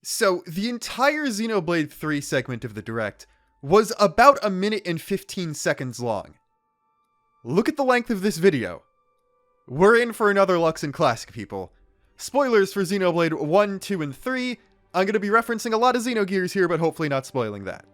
So, the entire Xenoblade 3 segment of the Direct was about a minute and 15 seconds long. Look at the length of this video. We're in for another Lux and Classic, people. Spoilers for Xenoblade 1, 2, and 3. I'm going to be referencing a lot of Xenogears here, but hopefully not spoiling that.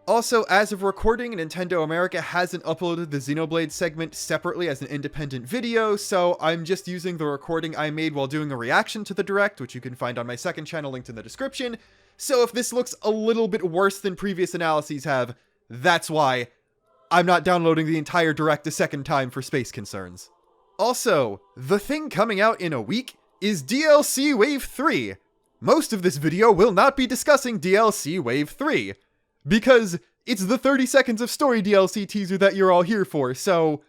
Also, as of recording, Nintendo America hasn't uploaded the Xenoblade segment separately as an independent video, so I'm just using the recording I made while doing a reaction to the Direct, which you can find on my second channel linked in the description. So if this looks a little bit worse than previous analyses have, that's why. I'm not downloading the entire Direct a second time for space concerns. Also, the thing coming out in a week is DLC Wave 3. Most of this video will not be discussing DLC Wave 3. Because it's the 30 seconds of story DLC teaser that you're all here for, so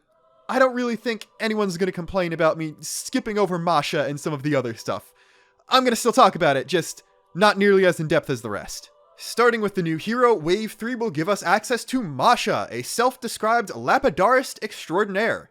I don't really think anyone's going to complain about me skipping over Masha and some of the other stuff. I'm going to still talk about it, just not nearly as in-depth as the rest. Starting with the new hero, Wave 3 will give us access to Masha, a self-described lapidarist extraordinaire.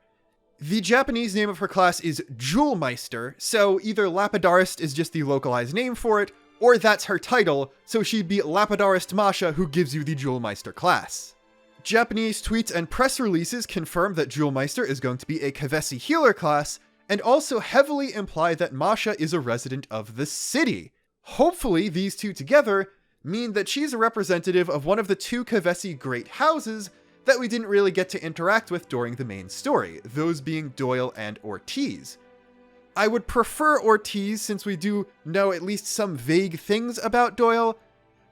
The Japanese name of her class is Jewelmeister, so either lapidarist is just the localized name for it, or that's her title, so she'd be Lapidarist Masha, who gives you the Jewelmeister class. Japanese tweets and press releases confirm that Jewelmeister is going to be a Kavesi healer class, and also heavily imply that Masha is a resident of the city. Hopefully, these two together mean that she's a representative of one of the two Kavesi great houses that we didn't really get to interact with during the main story, those being Doyle and Ortiz. I would prefer Ortiz since we do know at least some vague things about Doyle.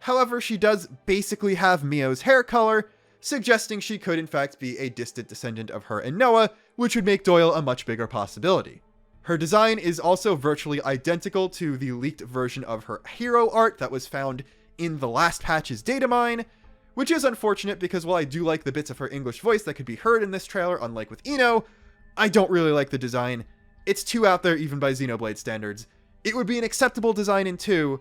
However, she does basically have Mio's hair color, suggesting she could in fact be a distant descendant of her and Noah, which would make Doyle a much bigger possibility. Her design is also virtually identical to the leaked version of her hero art that was found in the last patch's data mine, which is unfortunate because while I do like the bits of her English voice that could be heard in this trailer, unlike with Ino, I don't really like the design. It's too out there even by Xenoblade standards. It would be an acceptable design in 2,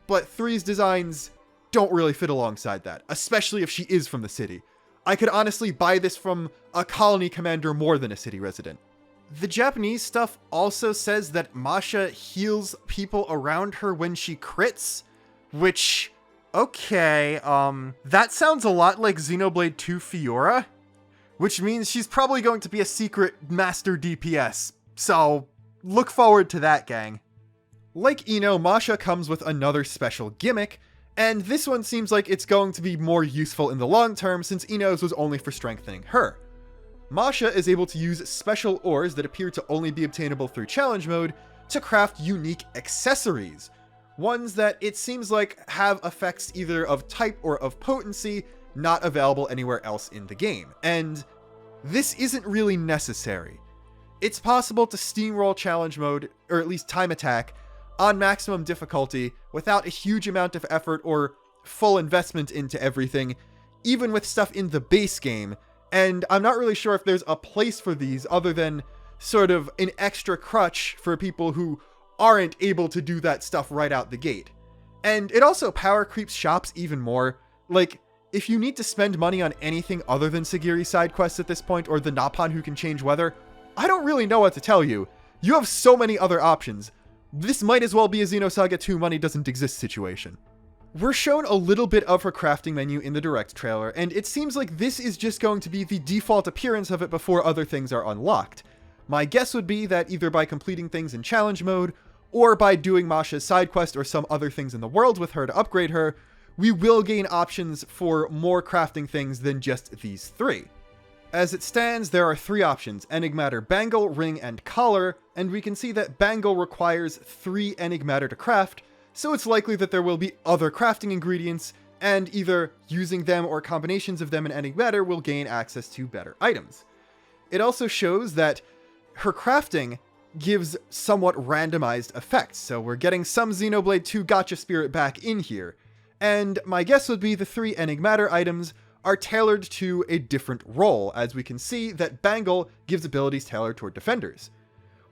but 3's designs don't really fit alongside that, especially if she is from the city. I could honestly buy this from a colony commander more than a city resident. The Japanese stuff also says that Masha heals people around her when she crits, which, okay, that sounds a lot like Xenoblade 2 Fiora, which means she's probably going to be a secret master DPS. So, look forward to that, gang. Like Ino, Masha comes with another special gimmick, and this one seems like it's going to be more useful in the long term since Ino's was only for strengthening her. Masha is able to use special ores that appear to only be obtainable through challenge mode to craft unique accessories, ones that it seems like have effects either of type or of potency not available anywhere else in the game, and this isn't really necessary. It's possible to steamroll challenge mode, or at least time attack, on maximum difficulty without a huge amount of effort or full investment into everything, even with stuff in the base game, and I'm not really sure if there's a place for these other than sort of an extra crutch for people who aren't able to do that stuff right out the gate. And it also power creeps shops even more. Like, if you need to spend money on anything other than Sagiri side quests at this point, or the Nappan who can change weather, I don't really know what to tell you. You have so many other options. This might as well be a Xenosaga 2 money doesn't exist situation. We're shown a little bit of her crafting menu in the Direct trailer, and it seems like this is just going to be the default appearance of it before other things are unlocked. My guess would be that either by completing things in challenge mode, or by doing Masha's side quest or some other things in the world with her to upgrade her, we will gain options for more crafting things than just these 3. As it stands, there are 3 options: Enigmatter Bangle, Ring, and Collar, and we can see that Bangle requires 3 Enigmatter to craft, so it's likely that there will be other crafting ingredients, and either using them or combinations of them in Enigmatter will gain access to better items. It also shows that her crafting gives somewhat randomized effects, so we're getting some Xenoblade 2 Gacha spirit back in here, and my guess would be the 3 Enigmatter items are tailored to a different role, as we can see that Bangle gives abilities tailored toward defenders.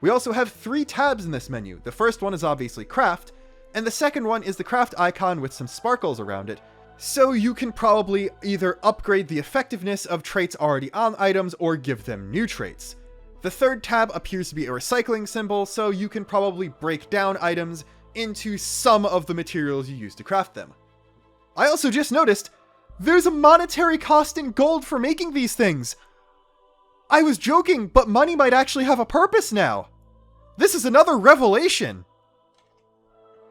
We also have 3 tabs in this menu. The first one is obviously Craft, and the second one is the Craft icon with some sparkles around it, so you can probably either upgrade the effectiveness of traits already on items or give them new traits. The third tab appears to be a recycling symbol, so you can probably break down items into some of the materials you use to craft them. I also just noticed there's a monetary cost in gold for making these things. I was joking, but money might actually have a purpose now. This is another revelation.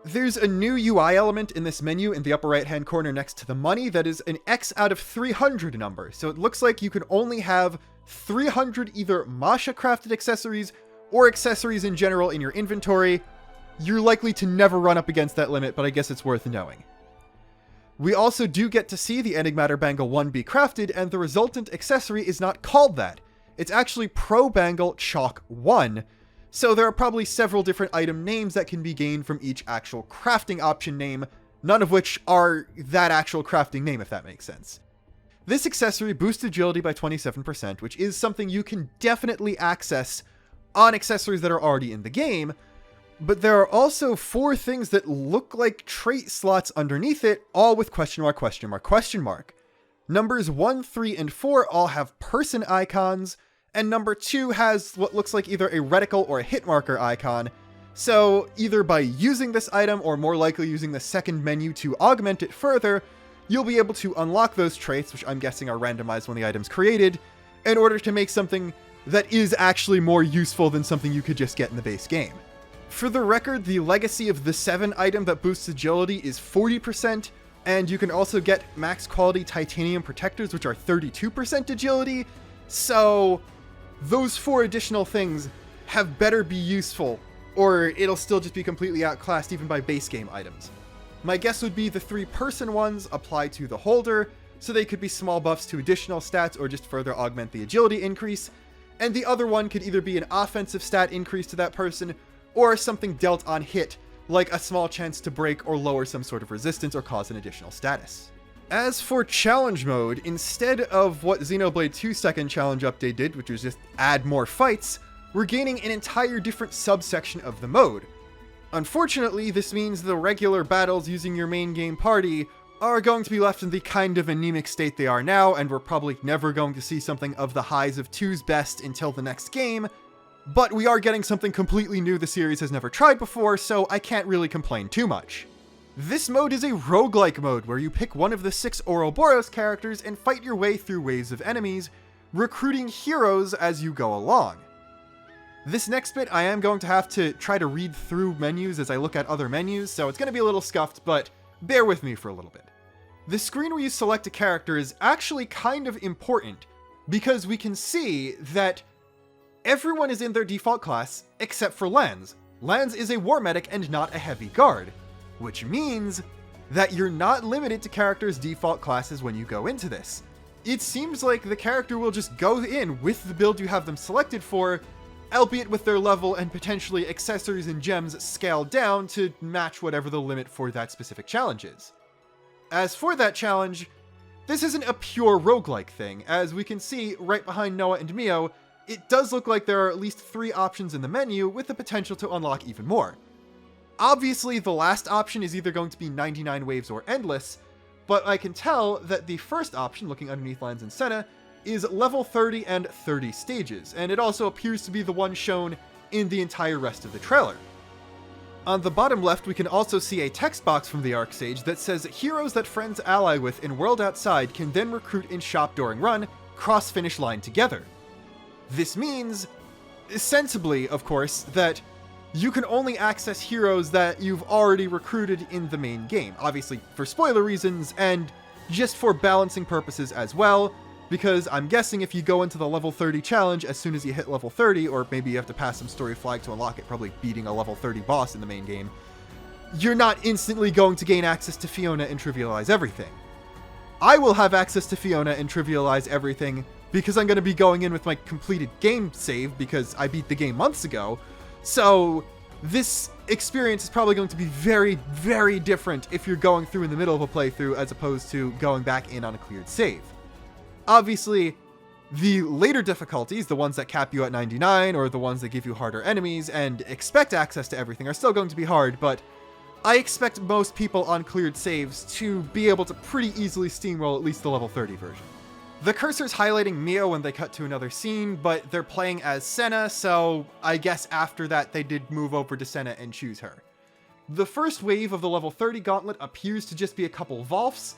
There's a new UI element in this menu in the upper right hand corner next to the money that is an X out of 300 number. So it looks like you can only have 300 either Masha crafted accessories or accessories in general in your inventory. You're likely to never run up against that limit, but I guess it's worth knowing. We also do get to see the Enigmatter Bangle 1 be crafted, and the resultant accessory is not called that. It's actually Pro Bangle Chalk 1, so there are probably several different item names that can be gained from each actual crafting option name, none of which are that actual crafting name, if that makes sense. This accessory boosts agility by 27%, which is something you can definitely access on accessories that are already in the game, but there are also 4 things that look like trait slots underneath it, all with question mark, question mark, question mark. Numbers 1, 3, and 4 all have person icons, and number 2 has what looks like either a reticle or a hit marker icon. So either by using this item, or more likely using the second menu to augment it further, you'll be able to unlock those traits, which I'm guessing are randomized when the item's created, in order to make something that is actually more useful than something you could just get in the base game. For the record, the legacy of the 7 item that boosts agility is 40%, and you can also get max quality titanium protectors, which are 32% agility, so those 4 additional things have better be useful, or it'll still just be completely outclassed even by base game items. My guess would be the 3 person ones apply to the holder, so they could be small buffs to additional stats or just further augment the agility increase, and the other one could either be an offensive stat increase to that person, or something dealt on hit, like a small chance to break or lower some sort of resistance or cause an additional status. As for challenge mode, instead of what Xenoblade 2's second challenge update did, which was just add more fights, we're gaining an entire different subsection of the mode. Unfortunately, this means the regular battles using your main game party are going to be left in the kind of anemic state they are now, and we're probably never going to see something of the highs of 2's best until the next game, but we are getting something completely new the series has never tried before, so I can't really complain too much. This mode is a roguelike mode where you pick one of the 6 Oroboros characters and fight your way through waves of enemies, recruiting heroes as you go along. This next bit I am going to have to try to read through menus as I look at other menus, so it's going to be a little scuffed, but bear with me for a little bit. The screen where you select a character is actually kind of important, because we can see that everyone is in their default class except for Lance. Lance is a war medic and not a heavy guard, which means that you're not limited to characters' default classes when you go into this. It seems like the character will just go in with the build you have them selected for, albeit with their level and potentially accessories and gems scaled down to match whatever the limit for that specific challenge is. As for that challenge, this isn't a pure roguelike thing. As we can see right behind Noah and Mio, it does look like there are at least 3 options in the menu with the potential to unlock even more. Obviously, the last option is either going to be 99 waves or endless, but I can tell that the first option, looking underneath Lance and Senna, is level 30 and 30 stages, and it also appears to be the one shown in the entire rest of the trailer. On the bottom left, we can also see a text box from the Arc Sage that says heroes that friends ally with in World Outside can then recruit in Shop during run, cross finish line together. This means, sensibly of course, that you can only access heroes that you've already recruited in the main game, obviously for spoiler reasons and just for balancing purposes as well, because I'm guessing if you go into the level 30 challenge as soon as you hit level 30, or maybe you have to pass some story flag to unlock it, probably beating a level 30 boss in the main game, you're not instantly going to gain access to Fiona and trivialize everything. I will have access to Fiona and trivialize everything because I'm going to be going in with my completed game save because I beat the game months ago, so this experience is probably going to be very, very different if you're going through in the middle of a playthrough as opposed to going back in on a cleared save. Obviously, the later difficulties, the ones that cap you at 99 or the ones that give you harder enemies and expect access to everything, are still going to be hard, but I expect most people on cleared saves to be able to pretty easily steamroll at least the level 30 version. The cursor's highlighting Mio when they cut to another scene, but they're playing as Senna, so I guess after that they did move over to Senna and choose her. The first wave of the level 30 gauntlet appears to just be a couple Volfs,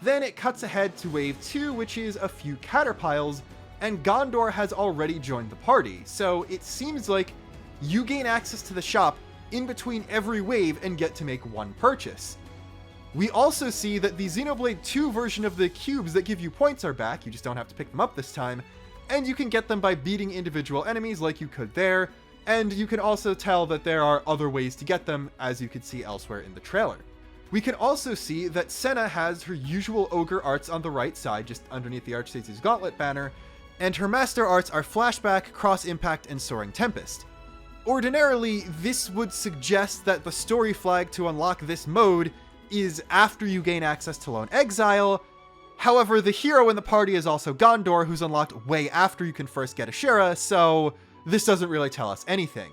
then it cuts ahead to wave 2, which is a few Caterpiles, and Gondor has already joined the party, so it seems like you gain access to the shop in between every wave and get to make one purchase. We also see that the Xenoblade 2 version of the cubes that give you points are back, you just don't have to pick them up this time, and you can get them by beating individual enemies like you could there, and you can also tell that there are other ways to get them, as you could see elsewhere in the trailer. We can also see that Senna has her usual ogre arts on the right side, just underneath the Archsage's Gauntlet banner, and her master arts are Flashback, Cross Impact, and Soaring Tempest. Ordinarily, this would suggest that the story flag to unlock this mode is after you gain access to Lone Exile. However, the hero in the party is also Gondor, who's unlocked way after you can first get Ashera, so this doesn't really tell us anything.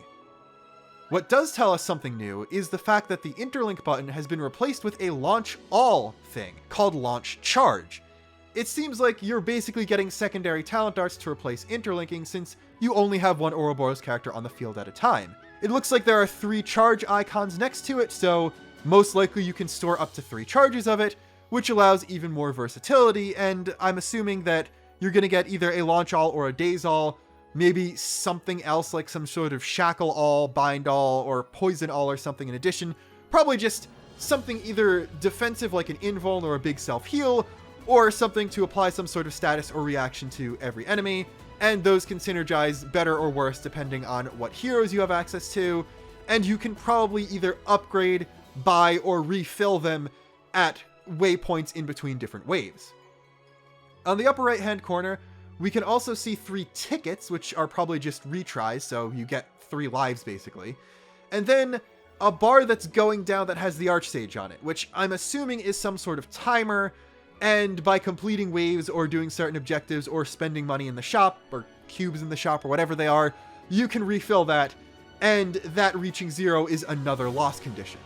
What does tell us something new is the fact that the interlink button has been replaced with a launch all thing called Launch Charge. It seems like you're basically getting secondary talent arts to replace interlinking since you only have one Ouroboros character on the field at a time. It looks like there are 3 charge icons next to it, so most likely you can store up to 3 charges of it, which allows even more versatility, and I'm assuming that you're going to get either a launch all or a daze all, maybe something else like some sort of shackle all, bind all, or poison all or something in addition. Probably just something either defensive like an invuln or a big self-heal, or something to apply some sort of status or reaction to every enemy, and those can synergize better or worse depending on what heroes you have access to, and you can probably either upgrade, buy, or refill them at waypoints in between different waves. On the upper right hand corner, we can also see 3 tickets, which are probably just retries, so you get 3 lives basically. And then a bar that's going down that has the Archsage on it, which I'm assuming is some sort of timer, and by completing waves or doing certain objectives or spending money in the shop, or cubes in the shop, or whatever they are, you can refill that, and that reaching 0 is another loss condition.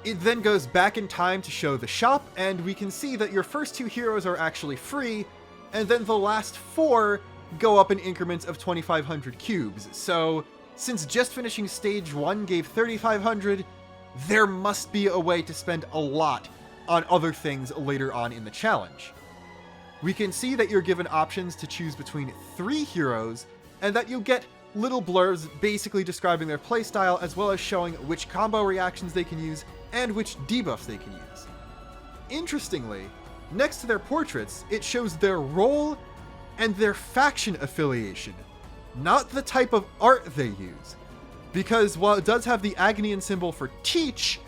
It then goes back in time to show the shop, and we can see that your first 2 heroes are actually free, and then the last 4 go up in increments of 2,500 cubes. So, since just finishing stage 1 gave 3,500, there must be a way to spend a lot on other things later on in the challenge. We can see that you're given options to choose between 3 heroes, and that you'll get little blurbs basically describing their playstyle, as well as showing which combo reactions they can use and which debuffs they can use. Interestingly, next to their portraits, it shows their role and their faction affiliation, not the type of art they use. Because while it does have the Agnian symbol for Teach,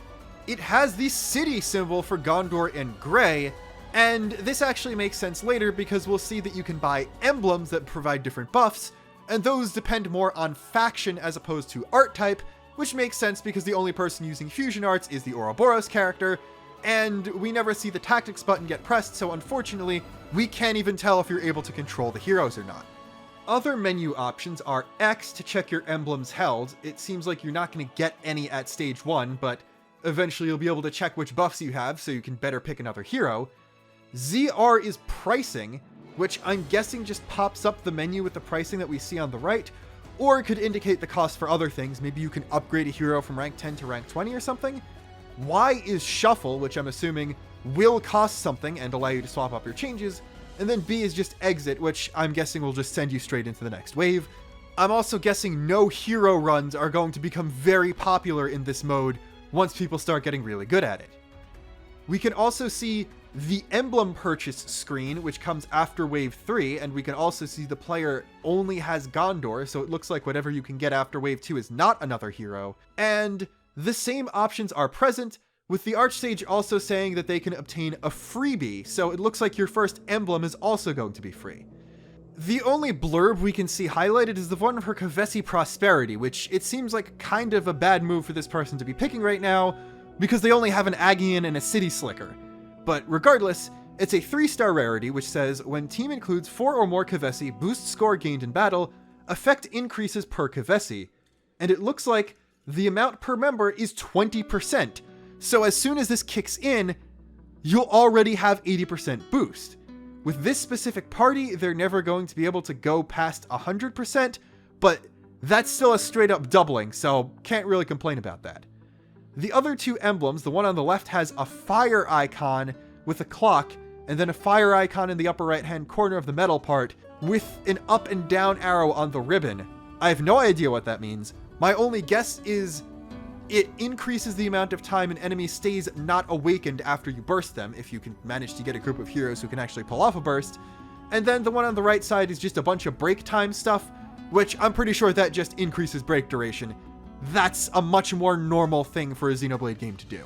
it has the city symbol for Gondor and Grey, and this actually makes sense later because we'll see that you can buy emblems that provide different buffs, and those depend more on faction as opposed to art type, which makes sense because the only person using fusion arts is the Oroboros character, and we never see the tactics button get pressed, so unfortunately, we can't even tell if you're able to control the heroes or not. Other menu options are X to check your emblems held. It seems like you're not going to get any at stage 1, but eventually you'll be able to check which buffs you have so you can better pick another hero. ZR is pricing, which I'm guessing just pops up the menu with the pricing that we see on the right, or it could indicate the cost for other things. Maybe you can upgrade a hero from rank 10 to rank 20 or something. Y is shuffle, which I'm assuming will cost something and allow you to swap up your changes. And then B is just exit, which I'm guessing will just send you straight into the next wave. I'm also guessing no hero runs are going to become very popular in this mode once people start getting really good at it. We can also see the emblem purchase screen, which comes after wave 3, and we can also see the player only has Gondor, so it looks like whatever you can get after wave 2 is not another hero. And the same options are present, with the Archsage also saying that they can obtain a freebie, so it looks like your first emblem is also going to be free. The only blurb we can see highlighted is the one for Kavesi Prosperity, which it seems like kind of a bad move for this person to be picking right now, because they only have an Agian and a City Slicker. But regardless, it's a 3-star rarity, which says, when team includes 4 or more Kavesi, boost score gained in battle, effect increases per Kavesi. And it looks like the amount per member is 20%. So as soon as this kicks in, you'll already have 80% boost. With this specific party, they're never going to be able to go past 100%, but that's still a straight up doubling, so can't really complain about that. The other two emblems, the one on the left has a fire icon with a clock, and then a fire icon in the upper right hand corner of the metal part with an up and down arrow on the ribbon. I have no idea what that means. My only guess is it increases the amount of time an enemy stays not awakened after you burst them, if you can manage to get a group of heroes who can actually pull off a burst. And then the one on the right side is just a bunch of break time stuff, which I'm pretty sure that just increases break duration. That's a much more normal thing for a Xenoblade game to do.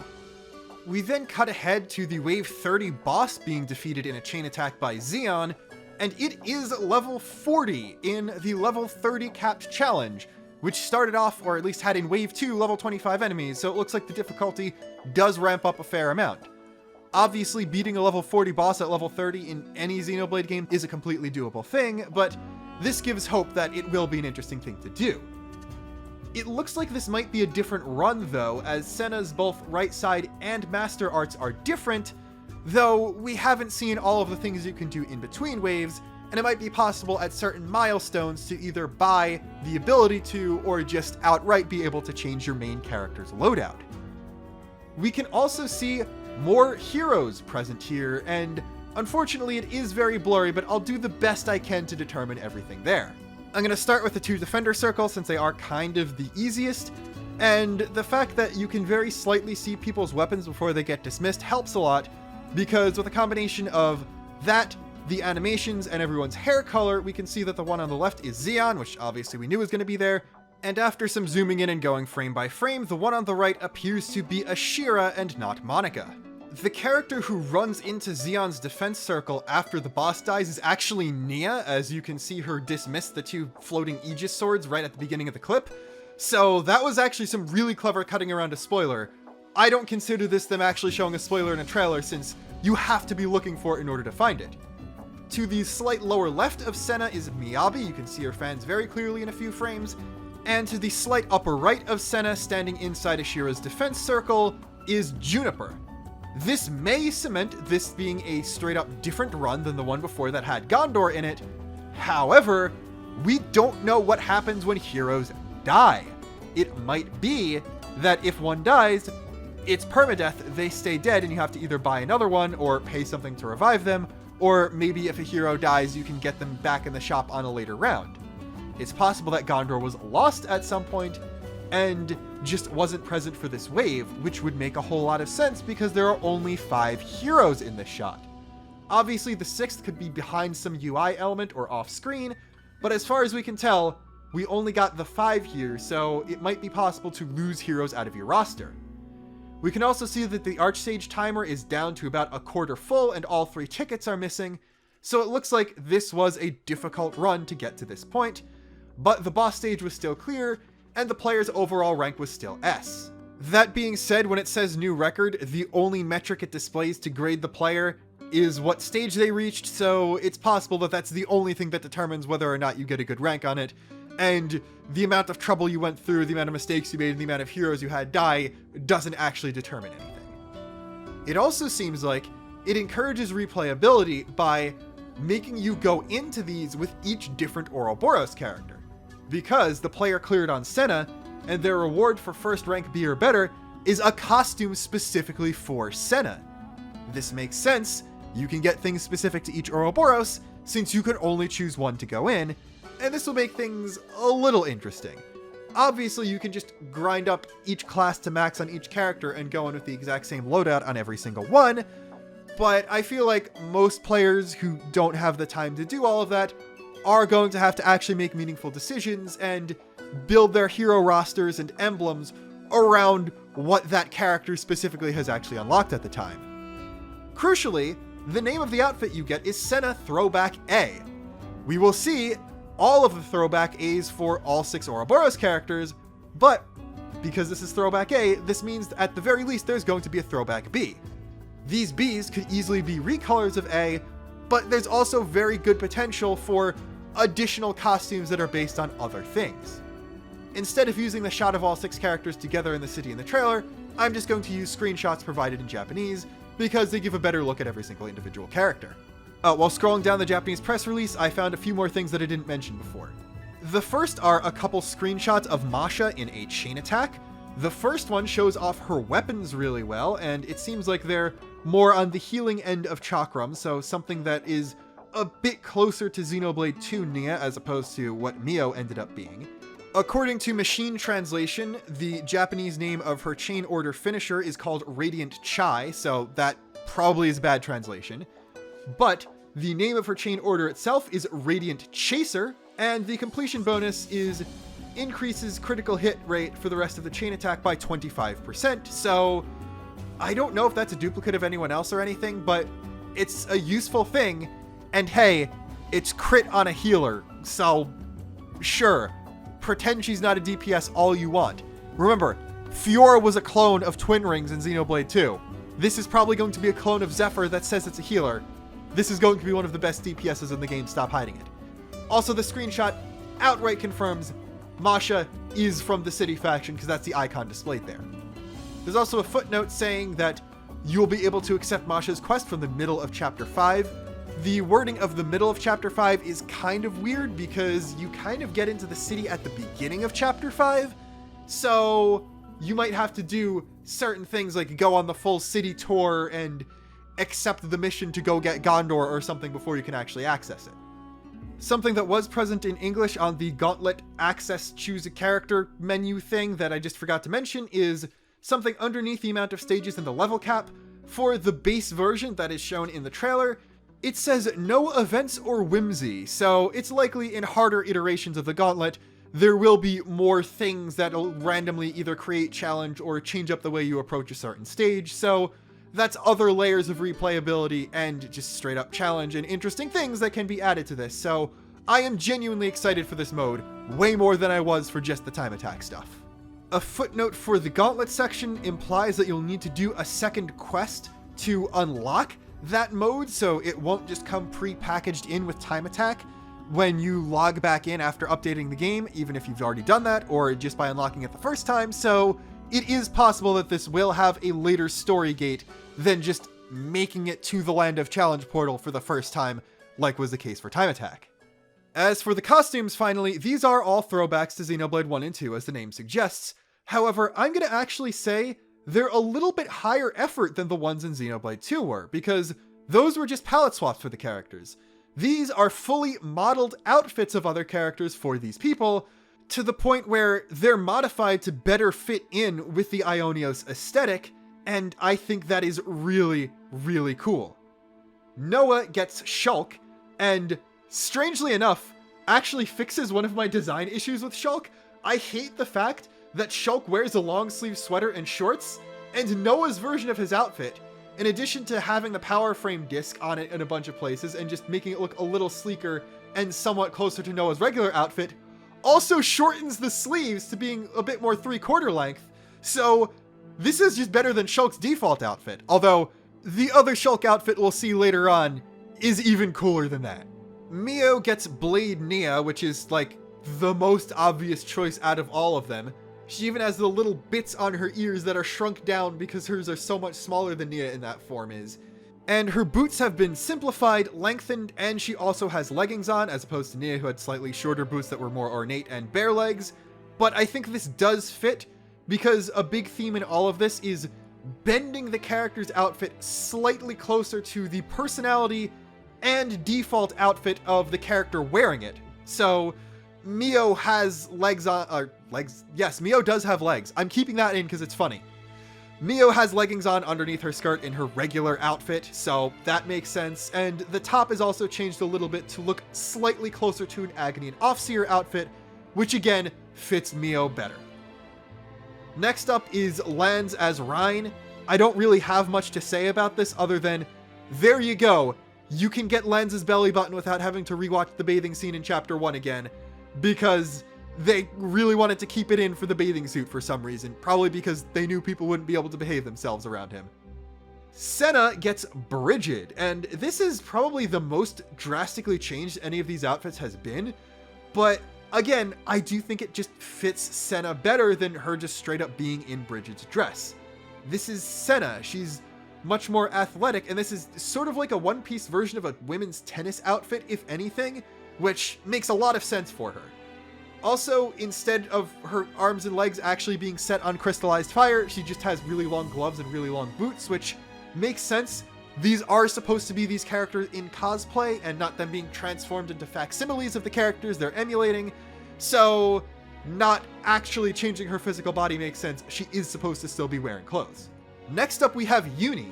We then cut ahead to the Wave 30 boss being defeated in a chain attack by Xeon, and it is level 40 in the level 30 capped challenge, which started off, or at least had in Wave 2, level 25 enemies, so it looks like the difficulty does ramp up a fair amount. Obviously, beating a level 40 boss at level 30 in any Xenoblade game is a completely doable thing, but this gives hope that it will be an interesting thing to do. It looks like this might be a different run though, as Senna's both right side and master arts are different, though we haven't seen all of the things you can do in between waves, and it might be possible at certain milestones to either buy the ability to, or just outright be able to change your main character's loadout. We can also see more heroes present here, and unfortunately it is very blurry, but I'll do the best I can to determine everything there. I'm going to start with the two defender circles since they are kind of the easiest, and the fact that you can very slightly see people's weapons before they get dismissed helps a lot, because with a combination of that, the animations, and everyone's hair color, we can see that the one on the left is Xeon, which obviously we knew was going to be there, and after some zooming in and going frame by frame, the one on the right appears to be Ashira and not Monica. The character who runs into Xeon's defense circle after the boss dies is actually Nia, as you can see her dismiss the two floating Aegis swords right at the beginning of the clip. So that was actually some really clever cutting around a spoiler. I don't consider this them actually showing a spoiler in a trailer, since you have to be looking for it in order to find it. To the slight lower left of Senna is Miyabi, you can see her fans very clearly in a few frames, and to the slight upper right of Senna, standing inside Ashira's defense circle, is Juniper. This may cement this being a straight up different run than the one before that had Gondor in it. However, we don't know what happens when heroes die. It might be that if one dies, it's permadeath, they stay dead and you have to either buy another one or pay something to revive them, or maybe if a hero dies, you can get them back in the shop on a later round. It's possible that Gondor was lost at some point and just wasn't present for this wave, which would make a whole lot of sense because there are only 5 heroes in this shot. Obviously, the 6th could be behind some UI element or off screen, but as far as we can tell, we only got the 5 here, so it might be possible to lose heroes out of your roster. We can also see that the Archsage timer is down to about a quarter full and all 3 tickets are missing, so it looks like this was a difficult run to get to this point, but the boss stage was still clear, and the player's overall rank was still S. That being said, when it says new record, the only metric it displays to grade the player is what stage they reached, so it's possible that that's the only thing that determines whether or not you get a good rank on it, and the amount of trouble you went through, the amount of mistakes you made, and the amount of heroes you had die doesn't actually determine anything. It also seems like it encourages replayability by making you go into these with each different Oroboros character. Because the player cleared on Senna, and their reward for first rank B or better is a costume specifically for Senna. This makes sense, you can get things specific to each Oroboros, since you can only choose one to go in, and this will make things a little interesting. Obviously, you can just grind up each class to max on each character and go in with the exact same loadout on every single one, but I feel like most players who don't have the time to do all of that are going to have to actually make meaningful decisions and build their hero rosters and emblems around what that character specifically has actually unlocked at the time. Crucially, the name of the outfit you get is Senna Throwback A. We will see all of the Throwback A's for all 6 Oroboros characters, but because this is Throwback A, this means that at the very least there's going to be a Throwback B. These B's could easily be recolors of A, but there's also very good potential for additional costumes that are based on other things. Instead of using the shot of all 6 characters together in the city in the trailer, I'm just going to use screenshots provided in Japanese, because they give a better look at every single individual character. While scrolling down the Japanese press release, I found a few more things that I didn't mention before. The first are a couple screenshots of Masha in a chain attack, The first one shows off her weapons really well, and it seems like they're more on the healing end of chakram, so something that is a bit closer to Xenoblade 2 Nia as opposed to what Mio ended up being. According to Machine Translation, the Japanese name of her chain order finisher is called Radiant Chai, so that probably is a bad translation. But the name of her chain order itself is Radiant Chaser, and the completion bonus is increases critical hit rate for the rest of the chain attack by 25%, so I don't know if that's a duplicate of anyone else or anything, but it's a useful thing, and hey, it's crit on a healer, so sure. Pretend she's not a DPS all you want. Remember, Fiora was a clone of Twin Rings in Xenoblade 2. This is probably going to be a clone of Zephyr that says it's a healer. This is going to be one of the best DPSs in the game, stop hiding it. Also, the screenshot outright confirms Masha is from the City faction because that's the icon displayed there. There's also a footnote saying that you'll be able to accept Masha's quest from the middle of Chapter 5. The wording of the middle of Chapter 5 is kind of weird because you kind of get into the city at the beginning of Chapter 5, so you might have to do certain things like go on the full city tour and accept the mission to go get Gondor or something before you can actually access it. Something that was present in English on the Gauntlet Access Choose a Character menu thing that I just forgot to mention is something underneath the amount of stages in the level cap. For the base version that is shown in the trailer, it says no events or whimsy, so it's likely in harder iterations of the Gauntlet, there will be more things that'll randomly either create challenge or change up the way you approach a certain stage, so that's other layers of replayability and just straight up challenge and interesting things that can be added to this, so I am genuinely excited for this mode, way more than I was for just the time attack stuff. A footnote for the Gauntlet section implies that you'll need to do a second quest to unlock that mode, so it won't just come pre-packaged in with time attack when you log back in after updating the game, even if you've already done that, or just by unlocking it the first time, so it is possible that this will have a later story gate than just making it to the Land of Challenge portal for the first time, like was the case for time attack. As for the costumes, finally, these are all throwbacks to Xenoblade 1 and 2, as the name suggests. However, I'm going to actually say they're a little bit higher effort than the ones in Xenoblade 2 were, because those were just palette swaps for the characters. These are fully modeled outfits of other characters for these people, to the point where they're modified to better fit in with the Ionios aesthetic, and I think that is really, really cool. Noah gets Shulk, and strangely enough, actually fixes one of my design issues with Shulk. I hate the fact that Shulk wears a long sleeve sweater and shorts, and Noah's version of his outfit, in addition to having the power frame disc on it in a bunch of places and just making it look a little sleeker and somewhat closer to Noah's regular outfit, also shortens the sleeves to being a bit more 3/4 length. So this is just better than Shulk's default outfit, although the other Shulk outfit we'll see later on is even cooler than that. Mio gets Blade Nia, which is like the most obvious choice out of all of them. She even has the little bits on her ears that are shrunk down because hers are so much smaller than Nia in that form is. And her boots have been simplified, lengthened, and she also has leggings on, as opposed to Nia, who had slightly shorter boots that were more ornate and bare legs. But I think this does fit, because a big theme in all of this is bending the character's outfit slightly closer to the personality and default outfit of the character wearing it. So Mio has legs on, yes, Mio does have legs. I'm keeping that in because it's funny. Mio has leggings on underneath her skirt in her regular outfit, so that makes sense, and the top is also changed a little bit to look slightly closer to an Agony and Offseer outfit, which again, fits Mio better. Next up is Lanz as Rein. I don't really have much to say about this other than, there you go, you can get Lanz's belly button without having to rewatch the bathing scene in Chapter 1 again, because they really wanted to keep it in for the bathing suit for some reason, probably because they knew people wouldn't be able to behave themselves around him. Senna gets Brigid, and this is probably the most drastically changed any of these outfits has been, but again, I do think it just fits Senna better than her just straight up being in Brigid's dress. This is Senna, she's much more athletic, and this is sort of like a one-piece version of a women's tennis outfit, if anything, which makes a lot of sense for her. Also, instead of her arms and legs actually being set on crystallized fire, she just has really long gloves and really long boots, which makes sense. These are supposed to be these characters in cosplay and not them being transformed into facsimiles of the characters they're emulating. So, not actually changing her physical body makes sense. She is supposed to still be wearing clothes. Next up, we have Uni.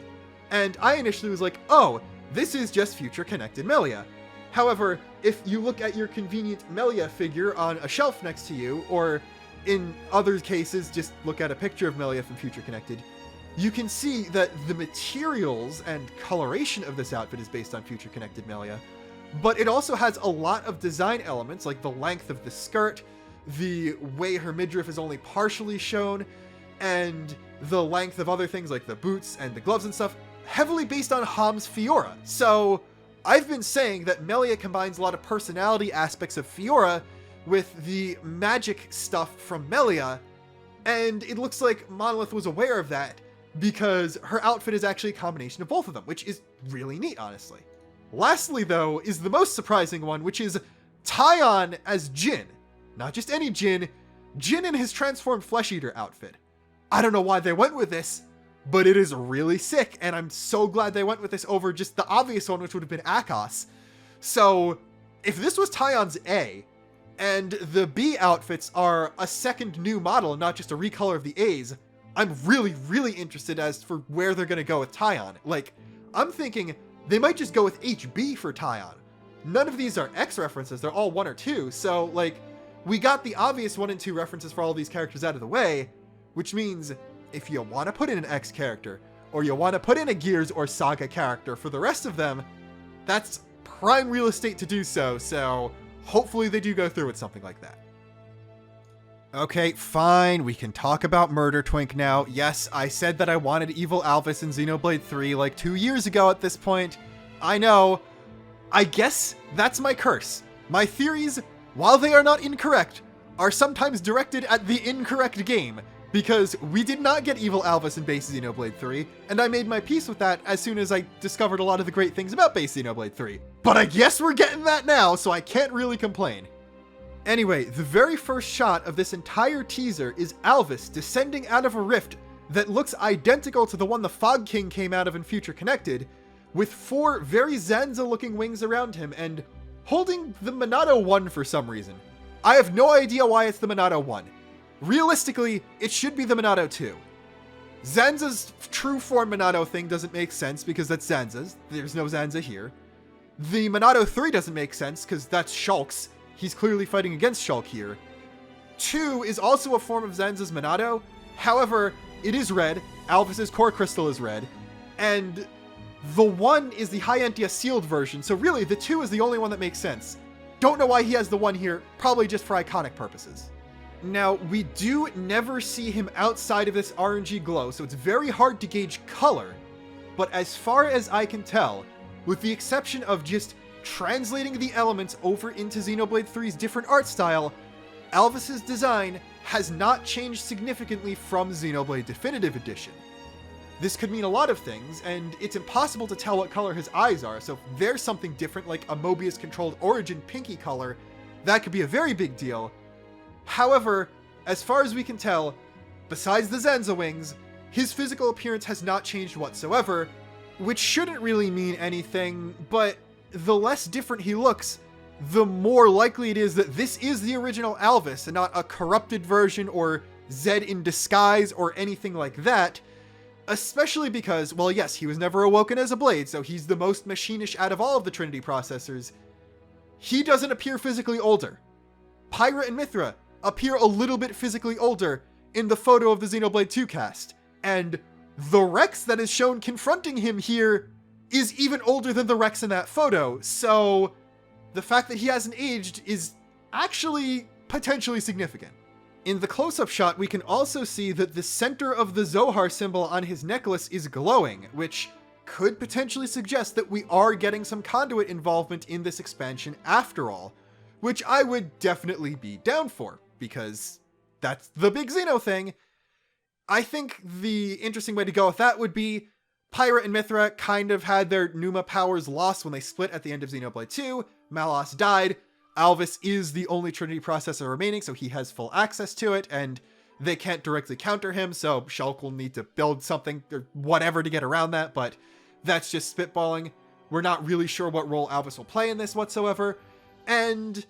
And I initially was like, oh, this is just future connected Melia. However, if you look at your convenient Melia figure on a shelf next to you, or in other cases, just look at a picture of Melia from Future Connected, you can see that the materials and coloration of this outfit is based on Future Connected Melia, but it also has a lot of design elements, like the length of the skirt, the way her midriff is only partially shown, and the length of other things like the boots and the gloves and stuff, heavily based on Ham's Fiora. So I've been saying that Melia combines a lot of personality aspects of Fiora with the magic stuff from Melia, and it looks like Monolith was aware of that because her outfit is actually a combination of both of them, which is really neat, honestly. Lastly, though, is the most surprising one, which is Taion as Jin. Not just any Jin, Jin in his transformed Flesh Eater outfit. I don't know why they went with this, but it is really sick, and I'm so glad they went with this over just the obvious one, which would have been Akos. So, if this was Taion's A, and the B outfits are a second new model and not just a recolor of the A's, I'm really, really interested as for where they're gonna go with Taion. Like, I'm thinking they might just go with HB for Taion. None of these are X references, they're all 1 or 2, so, like, we got the obvious 1 and 2 references for all these characters out of the way, which means if you want to put in an X character, or you want to put in a Gears or Saga character for the rest of them, that's prime real estate to do so, so hopefully they do go through with something like that. Okay, fine, we can talk about Murder Twink now. Yes, I said that I wanted Evil Alvis in Xenoblade 3 like 2 years ago at this point. I know. I guess that's my curse. My theories, while they are not incorrect, are sometimes directed at the incorrect game, because we did not get Evil Alvis in base Xenoblade 3, and I made my peace with that as soon as I discovered a lot of the great things about base Xenoblade 3. But I guess we're getting that now, so I can't really complain. Anyway, the very first shot of this entire teaser is Alvis descending out of a rift that looks identical to the one the Fog King came out of in Future Connected, with 4 very Zanza-looking wings around him, and holding the Monado 1 for some reason. I have no idea why it's the Monado 1. Realistically, it should be the Monado 2. Zanza's true form Monado thing doesn't make sense because that's Zanza's. There's no Zanza here. The Monado 3 doesn't make sense because that's Shulk's. He's clearly fighting against Shulk here. 2 is also a form of Zanza's Monado. However, it is red. Alvis's core crystal is red. And the 1 is the High-Entia sealed version, so really the 2 is the only one that makes sense. Don't know why he has the 1 here, probably just for iconic purposes. Now, we do never see him outside of this RNG glow, so it's very hard to gauge color, but as far as I can tell, with the exception of just translating the elements over into Xenoblade 3's different art style, Alvis's design has not changed significantly from Xenoblade Definitive Edition. This could mean a lot of things, and it's impossible to tell what color his eyes are, so if there's something different like a Mobius-controlled Origin pinky color, that could be a very big deal. However, as far as we can tell, besides the Zanza wings, his physical appearance has not changed whatsoever, which shouldn't really mean anything, but the less different he looks, the more likely it is that this is the original Alvis and not a corrupted version or Zed in disguise or anything like that, especially because, well, yes, he was never awoken as a blade, so he's the most machinish out of all of the Trinity processors. He doesn't appear physically older. Pyra and Mithra appear a little bit physically older in the photo of the Xenoblade 2 cast, and the Rex that is shown confronting him here is even older than the Rex in that photo, so the fact that he hasn't aged is actually potentially significant. In the close-up shot, we can also see that the center of the Zohar symbol on his necklace is glowing, which could potentially suggest that we are getting some Conduit involvement in this expansion after all, which I would definitely be down for, because that's the big Xeno thing. I think the interesting way to go with that would be Pyra and Mithra kind of had their Pneuma powers lost when they split at the end of Xenoblade 2, Malos died, Alvis is the only Trinity processor remaining, so he has full access to it, and they can't directly counter him, so Shulk will need to build something or whatever to get around that, but that's just spitballing. We're not really sure what role Alvis will play in this whatsoever, and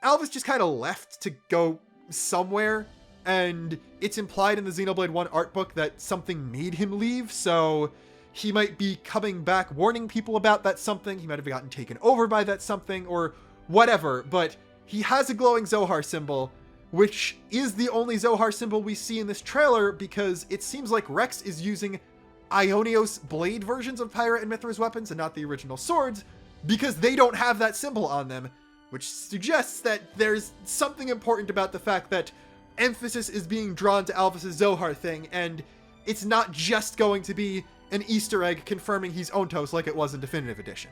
Alvis just kind of left to go somewhere, and it's implied in the Xenoblade 1 art book that something made him leave, so he might be coming back warning people about that something, he might have gotten taken over by that something, or whatever, but he has a glowing Zohar symbol, which is the only Zohar symbol we see in this trailer, because it seems like Rex is using Ionios blade versions of Pyra and Mithra's weapons and not the original swords, because they don't have that symbol on them, which suggests that there's something important about the fact that emphasis is being drawn to Alvis' Zohar thing, and it's not just going to be an Easter egg confirming he's Ontos like it was in Definitive Edition.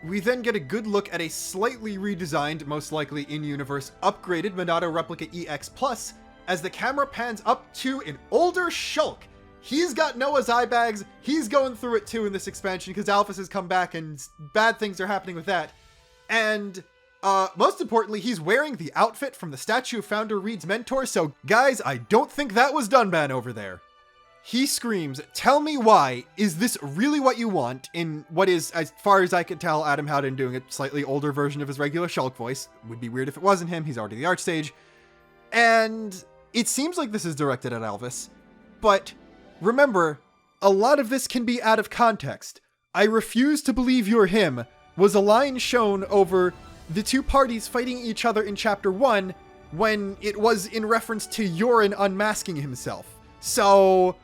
We then get a good look at a slightly redesigned, most likely in-universe, upgraded Monado Replica EX Plus, as the camera pans up to an older Shulk. He's got Noah's eye bags, he's going through it too in this expansion, because Alvis has come back and bad things are happening with that. And, most importantly, he's wearing the outfit from the statue of Founder Reed's mentor, so guys, I don't think that was done bad over there. He screams, "Tell me why, is this really what you want?" in what is, as far as I could tell, Adam Howden doing a slightly older version of his regular Shulk voice. Would be weird if it wasn't him, he's already the Archsage. And it seems like this is directed at Alvis, but remember, a lot of this can be out of context. "I refuse to believe you're him" was a line shown over the two parties fighting each other in Chapter 1, when it was in reference to Yorin unmasking himself. So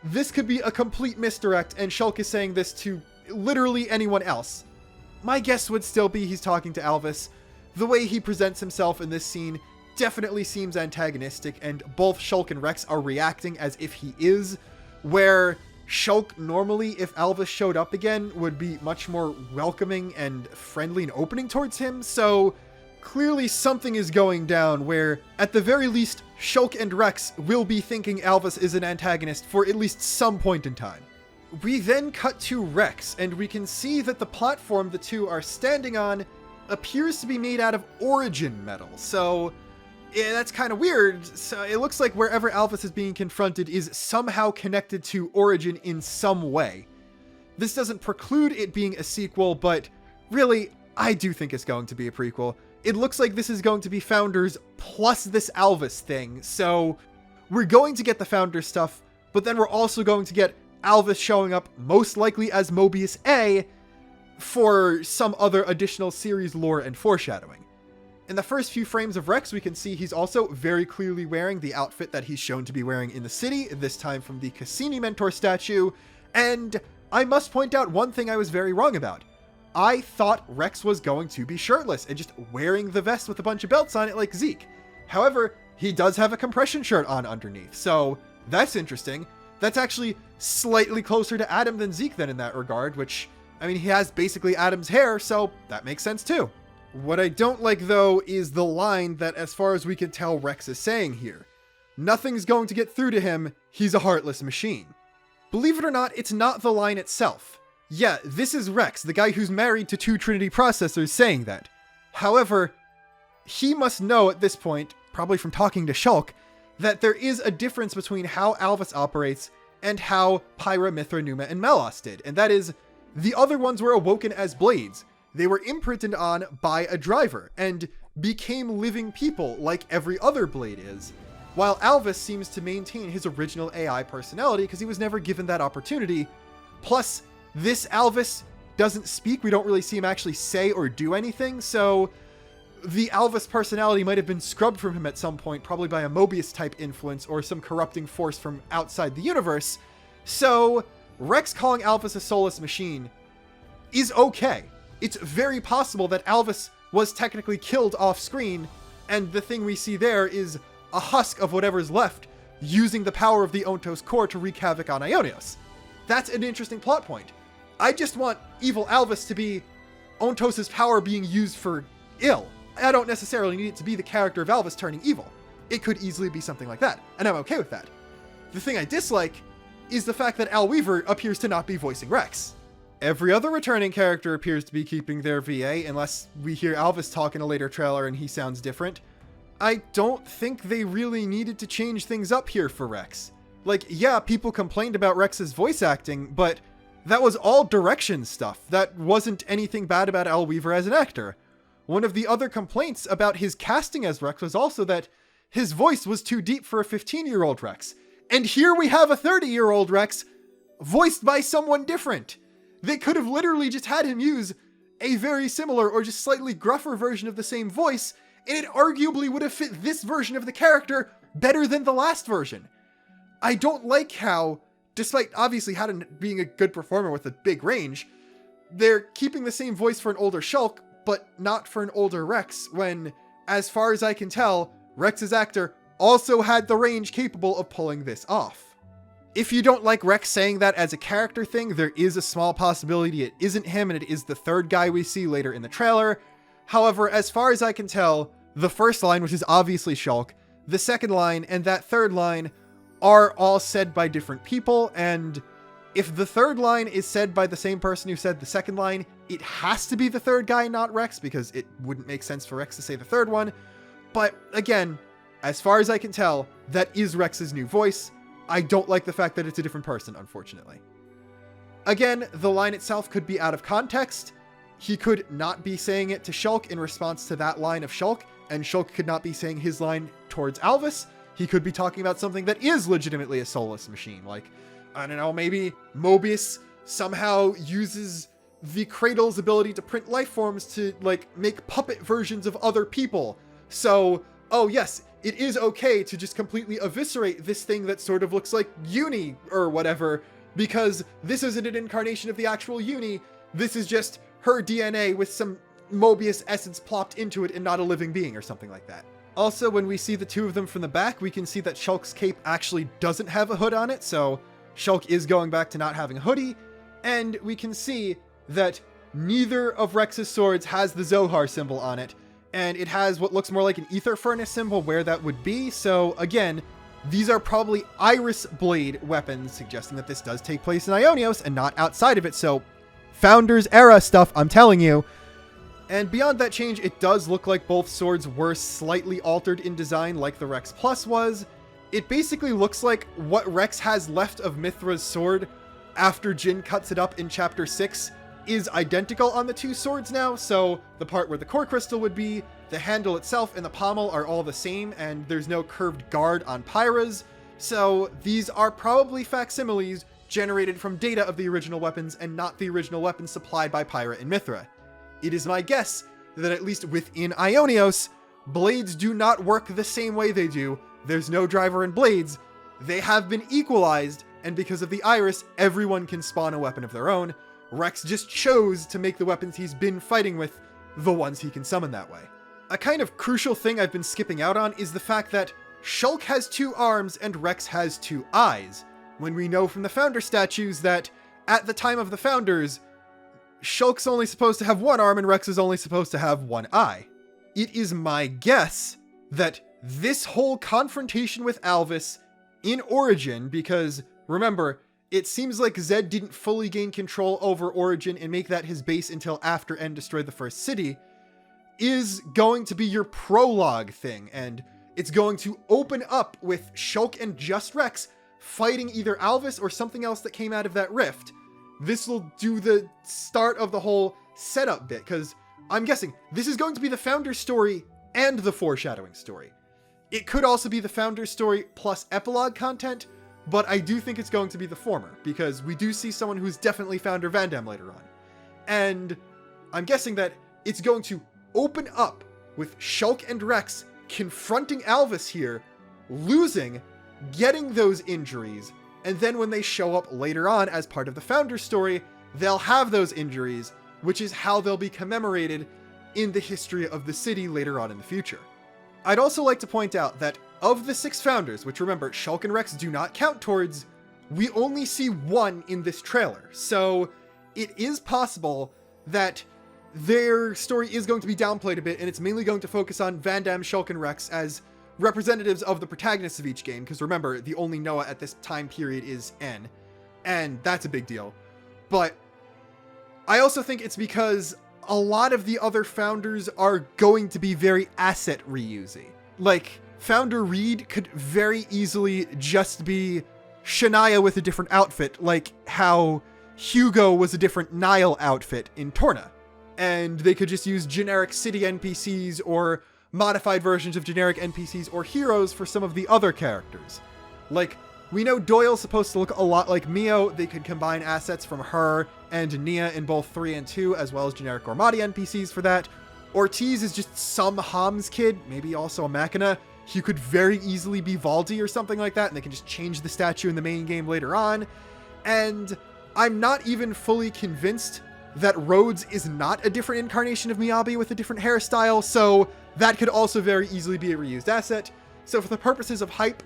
this could be a complete misdirect, and Shulk is saying this to literally anyone else. My guess would still be he's talking to Alvis. The way he presents himself in this scene definitely seems antagonistic, and both Shulk and Rex are reacting as if he is, where Shulk normally, if Alvis showed up again, would be much more welcoming and friendly and opening towards him, so clearly something is going down where, at the very least, Shulk and Rex will be thinking Alvis is an antagonist for at least some point in time. We then cut to Rex, and we can see that the platform the two are standing on appears to be made out of origin metal, so yeah, that's kind of weird. So it looks like wherever Alvis is being confronted is somehow connected to Origin in some way. This doesn't preclude it being a sequel, but really, I do think it's going to be a prequel. It looks like this is going to be Founders plus this Alvis thing, so we're going to get the Founders stuff, but then we're also going to get Alvis showing up most likely as Mobius A for some other additional series lore and foreshadowing. In the first few frames of Rex, we can see he's also very clearly wearing the outfit that he's shown to be wearing in the city, this time from the Cassini mentor statue, and I must point out one thing I was very wrong about. I thought Rex was going to be shirtless and just wearing the vest with a bunch of belts on it like Zeke. However, he does have a compression shirt on underneath, so that's interesting. That's actually slightly closer to Adam than Zeke then in that regard, which, I mean, he has basically Adam's hair, so that makes sense too. What I don't like, though, is the line that, as far as we can tell, Rex is saying here. Nothing's going to get through to him, he's a heartless machine. Believe it or not, it's not the line itself. Yeah, this is Rex, the guy who's married to two Trinity processors, saying that. However, he must know at this point, probably from talking to Shulk, that there is a difference between how Alvis operates and how Pyra, Mithra, Numa, and Melos did, and that is, the other ones were awoken as blades. They were imprinted on by a driver, and became living people like every other blade is, while Alvis seems to maintain his original AI personality because he was never given that opportunity. Plus, this Alvis doesn't speak, we don't really see him actually say or do anything, so the Alvis personality might have been scrubbed from him at some point, probably by a Mobius-type influence or some corrupting force from outside the universe. So, Rex calling Alvis a soulless machine is okay. It's very possible that Alvis was technically killed off-screen, and the thing we see there is a husk of whatever's left, using the power of the Ontos core to wreak havoc on Ionios. That's an interesting plot point. I just want evil Alvis to be Ontos' power being used for ill. I don't necessarily need it to be the character of Alvis turning evil. It could easily be something like that, and I'm okay with that. The thing I dislike is the fact that Al Weaver appears to not be voicing Rex. Every other returning character appears to be keeping their VA, unless we hear Alvis talk in a later trailer and he sounds different. I don't think they really needed to change things up here for Rex. Like, yeah, people complained about Rex's voice acting, but that was all direction stuff. That wasn't anything bad about Al Weaver as an actor. One of the other complaints about his casting as Rex was also that his voice was too deep for a 15-year-old Rex. And here we have a 30-year-old Rex voiced by someone different. They could have literally just had him use a very similar or just slightly gruffer version of the same voice, and it arguably would have fit this version of the character better than the last version. I don't like how, despite obviously Haddon being a good performer with a big range, they're keeping the same voice for an older Shulk, but not for an older Rex, when, as far as I can tell, Rex's actor also had the range capable of pulling this off. If you don't like Rex saying that as a character thing, there is a small possibility it isn't him and it is the third guy we see later in the trailer. However, as far as I can tell, the first line, which is obviously Shulk, the second line, and that third line are all said by different people, and if the third line is said by the same person who said the second line, it has to be the third guy, not Rex, because it wouldn't make sense for Rex to say the third one. But again, as far as I can tell, that is Rex's new voice. I don't like the fact that it's a different person, unfortunately. Again, the line itself could be out of context. He could not be saying it to Shulk in response to that line of Shulk, and Shulk could not be saying his line towards Alvis. He could be talking about something that is legitimately a soulless machine, like, I don't know, maybe Mobius somehow uses the Cradle's ability to print life forms to, like, make puppet versions of other people. So, oh yes, it is okay to just completely eviscerate this thing that sort of looks like Uni or whatever, because this isn't an incarnation of the actual Uni. This is just her DNA with some Mobius essence plopped into it and not a living being or something like that. Also, when we see the two of them from the back, we can see that Shulk's cape actually doesn't have a hood on it, so Shulk is going back to not having a hoodie, and we can see that neither of Rex's swords has the Zohar symbol on it, and it has what looks more like an ether furnace symbol where that would be. So again, these are probably Iris Blade weapons, suggesting that this does take place in Ionios and not outside of it. So Founders era stuff, I'm telling you. And beyond that change, it does look like both swords were slightly altered in design like the Rex Plus was. It basically looks like what Rex has left of Mithra's sword after Jin cuts it up in Chapter 6 is identical on the two swords now, so the part where the core crystal would be, the handle itself and the pommel are all the same, and there's no curved guard on Pyra's, so these are probably facsimiles generated from data of the original weapons and not the original weapons supplied by Pyra and Mithra. It is my guess that at least within Ionios, blades do not work the same way they do. There's no driver in blades. They have been equalized, and because of the iris, everyone can spawn a weapon of their own. Rex just chose to make the weapons he's been fighting with the ones he can summon that way. A kind of crucial thing I've been skipping out on is the fact that Shulk has 2 arms and Rex has 2 eyes, when we know from the Founder statues that at the time of the Founders, Shulk's only supposed to have 1 arm and Rex is only supposed to have 1 eye. It is my guess that this whole confrontation with Alvis in Origin, because remember, it seems like Zed didn't fully gain control over Origin and make that his base until after N destroyed the first city, is going to be your prologue thing, and it's going to open up with Shulk and just Rex fighting either Alvis or something else that came out of that rift. This will do the start of the whole setup bit, because I'm guessing this is going to be the Founder's story and the foreshadowing story. It could also be the Founder's story plus epilogue content, but I do think it's going to be the former, because we do see someone who's definitely Founder Van Damme later on. And I'm guessing that it's going to open up with Shulk and Rex confronting Alvis here, losing, getting those injuries, and then when they show up later on as part of the Founder's story, they'll have those injuries, which is how they'll be commemorated in the history of the city later on in the future. I'd also like to point out that of the 6 Founders, which remember, Shulk and Rex do not count towards, we only see 1 in this trailer. So it is possible that their story is going to be downplayed a bit, and it's mainly going to focus on Van Damme, Shulk, and Rex as representatives of the protagonists of each game, because remember, the only Noah at this time period is N, and that's a big deal. But I also think it's because a lot of the other founders are going to be very asset reusing. Like, Founder Reed could very easily just be Shania with a different outfit, like how Hugo was a different Nile outfit in Torna. And they could just use generic city NPCs or modified versions of generic NPCs or heroes for some of the other characters. Like, we know Doyle's supposed to look a lot like Mio. They could combine assets from her and Nia in both 3 and 2, as well as generic Gormati NPCs for that. Ortiz is just some Homs kid, maybe also a Machina. He could very easily be Valdi or something like that, and they can just change the statue in the main game later on. And I'm not even fully convinced that Rhodes is not a different incarnation of Miyabi with a different hairstyle, so that could also very easily be a reused asset. So for the purposes of hype,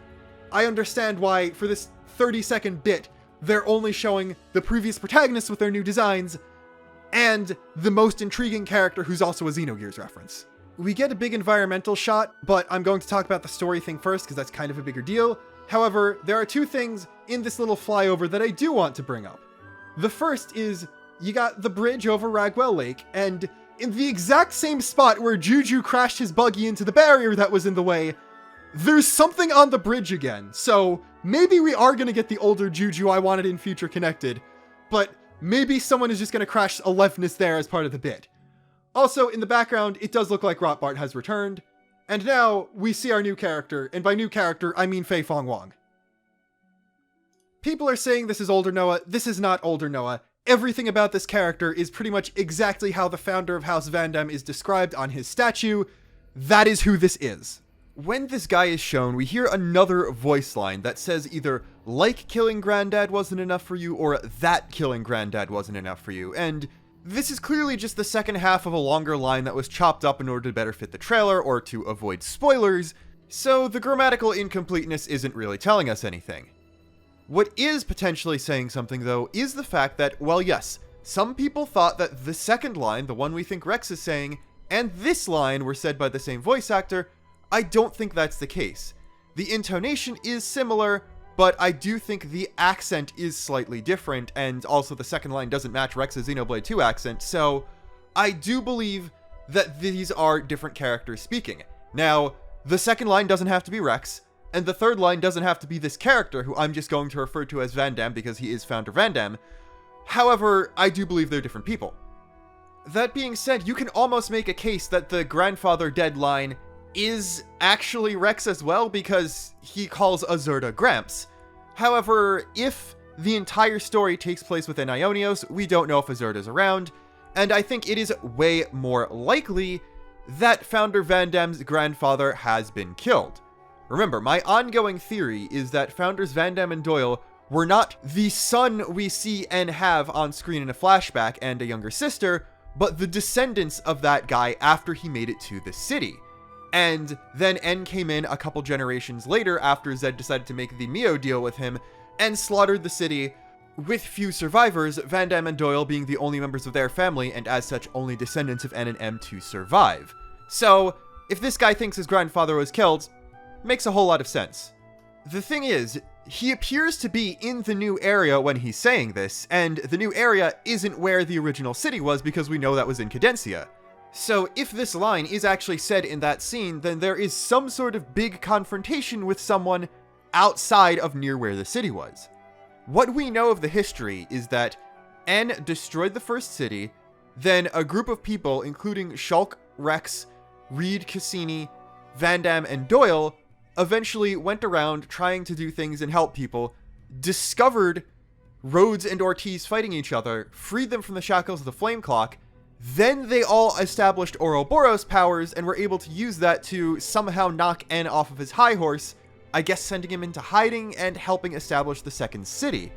I understand why, for this 30-second bit, they're only showing the previous protagonists with their new designs, and the most intriguing character who's also a Xenogears reference. We get a big environmental shot, but I'm going to talk about the story thing first, because that's kind of a bigger deal. However, there are 2 things in this little flyover that I do want to bring up. The first is, you got the bridge over Ragwell Lake, and in the exact same spot where Juju crashed his buggy into the barrier that was in the way, there's something on the bridge again. So maybe we are going to get the older Juju I wanted in Future Connected, but maybe someone is just going to crash a leftness there as part of the bit. Also, in the background, it does look like Rotbart has returned, and now we see our new character, and by new character, I mean Fei Fong Wong. People are saying this is older Noah. This is not older Noah. Everything about this character is pretty much exactly how the founder of House Van Damme is described on his statue. That is who this is. When this guy is shown, we hear another voice line that says either, like killing Granddad wasn't enough for you, or that killing Granddad wasn't enough for you, and this is clearly just the second half of a longer line that was chopped up in order to better fit the trailer or to avoid spoilers, so the grammatical incompleteness isn't really telling us anything. What is potentially saying something, though, is the fact that, well, yes, some people thought that the second line, the one we think Rex is saying, and this line were said by the same voice actor. I don't think that's the case. The intonation is similar, but I do think the accent is slightly different, and also the second line doesn't match Rex's Xenoblade 2 accent, so I do believe that these are different characters speaking. Now, the second line doesn't have to be Rex, and the third line doesn't have to be this character, who I'm just going to refer to as Van Damme because he is Founder Van Damme. However, I do believe they're different people. That being said, you can almost make a case that the grandfather dead line is actually Rex as well, because he calls Azurda Gramps. However, if the entire story takes place within Ionios, we don't know if Azurda's around, and I think it is way more likely that Founder Van Damme's grandfather has been killed. Remember, my ongoing theory is that Founders Van Damme and Doyle were not the son we see N have on screen in a flashback and a younger sister, but the descendants of that guy after he made it to the city. And then N came in a couple generations later after Zed decided to make the Mio deal with him and slaughtered the city, with few survivors, Van Damme and Doyle being the only members of their family and as such only descendants of N and M to survive. So, if this guy thinks his grandfather was killed, makes a whole lot of sense. The thing is, he appears to be in the new area when he's saying this, and the new area isn't where the original city was because we know that was in Cadencia. So if this line is actually said in that scene, then there is some sort of big confrontation with someone outside of near where the city was. What we know of the history is that N destroyed the first city, then a group of people, including Shulk, Rex, Reed, Cassini, Van Damme, and Doyle, eventually went around trying to do things and help people, discovered Rhodes and Ortiz fighting each other, freed them from the shackles of the Flame Clock. Then they all established Oroboros powers and were able to use that to somehow knock N off of his high horse, I guess sending him into hiding and helping establish the second city.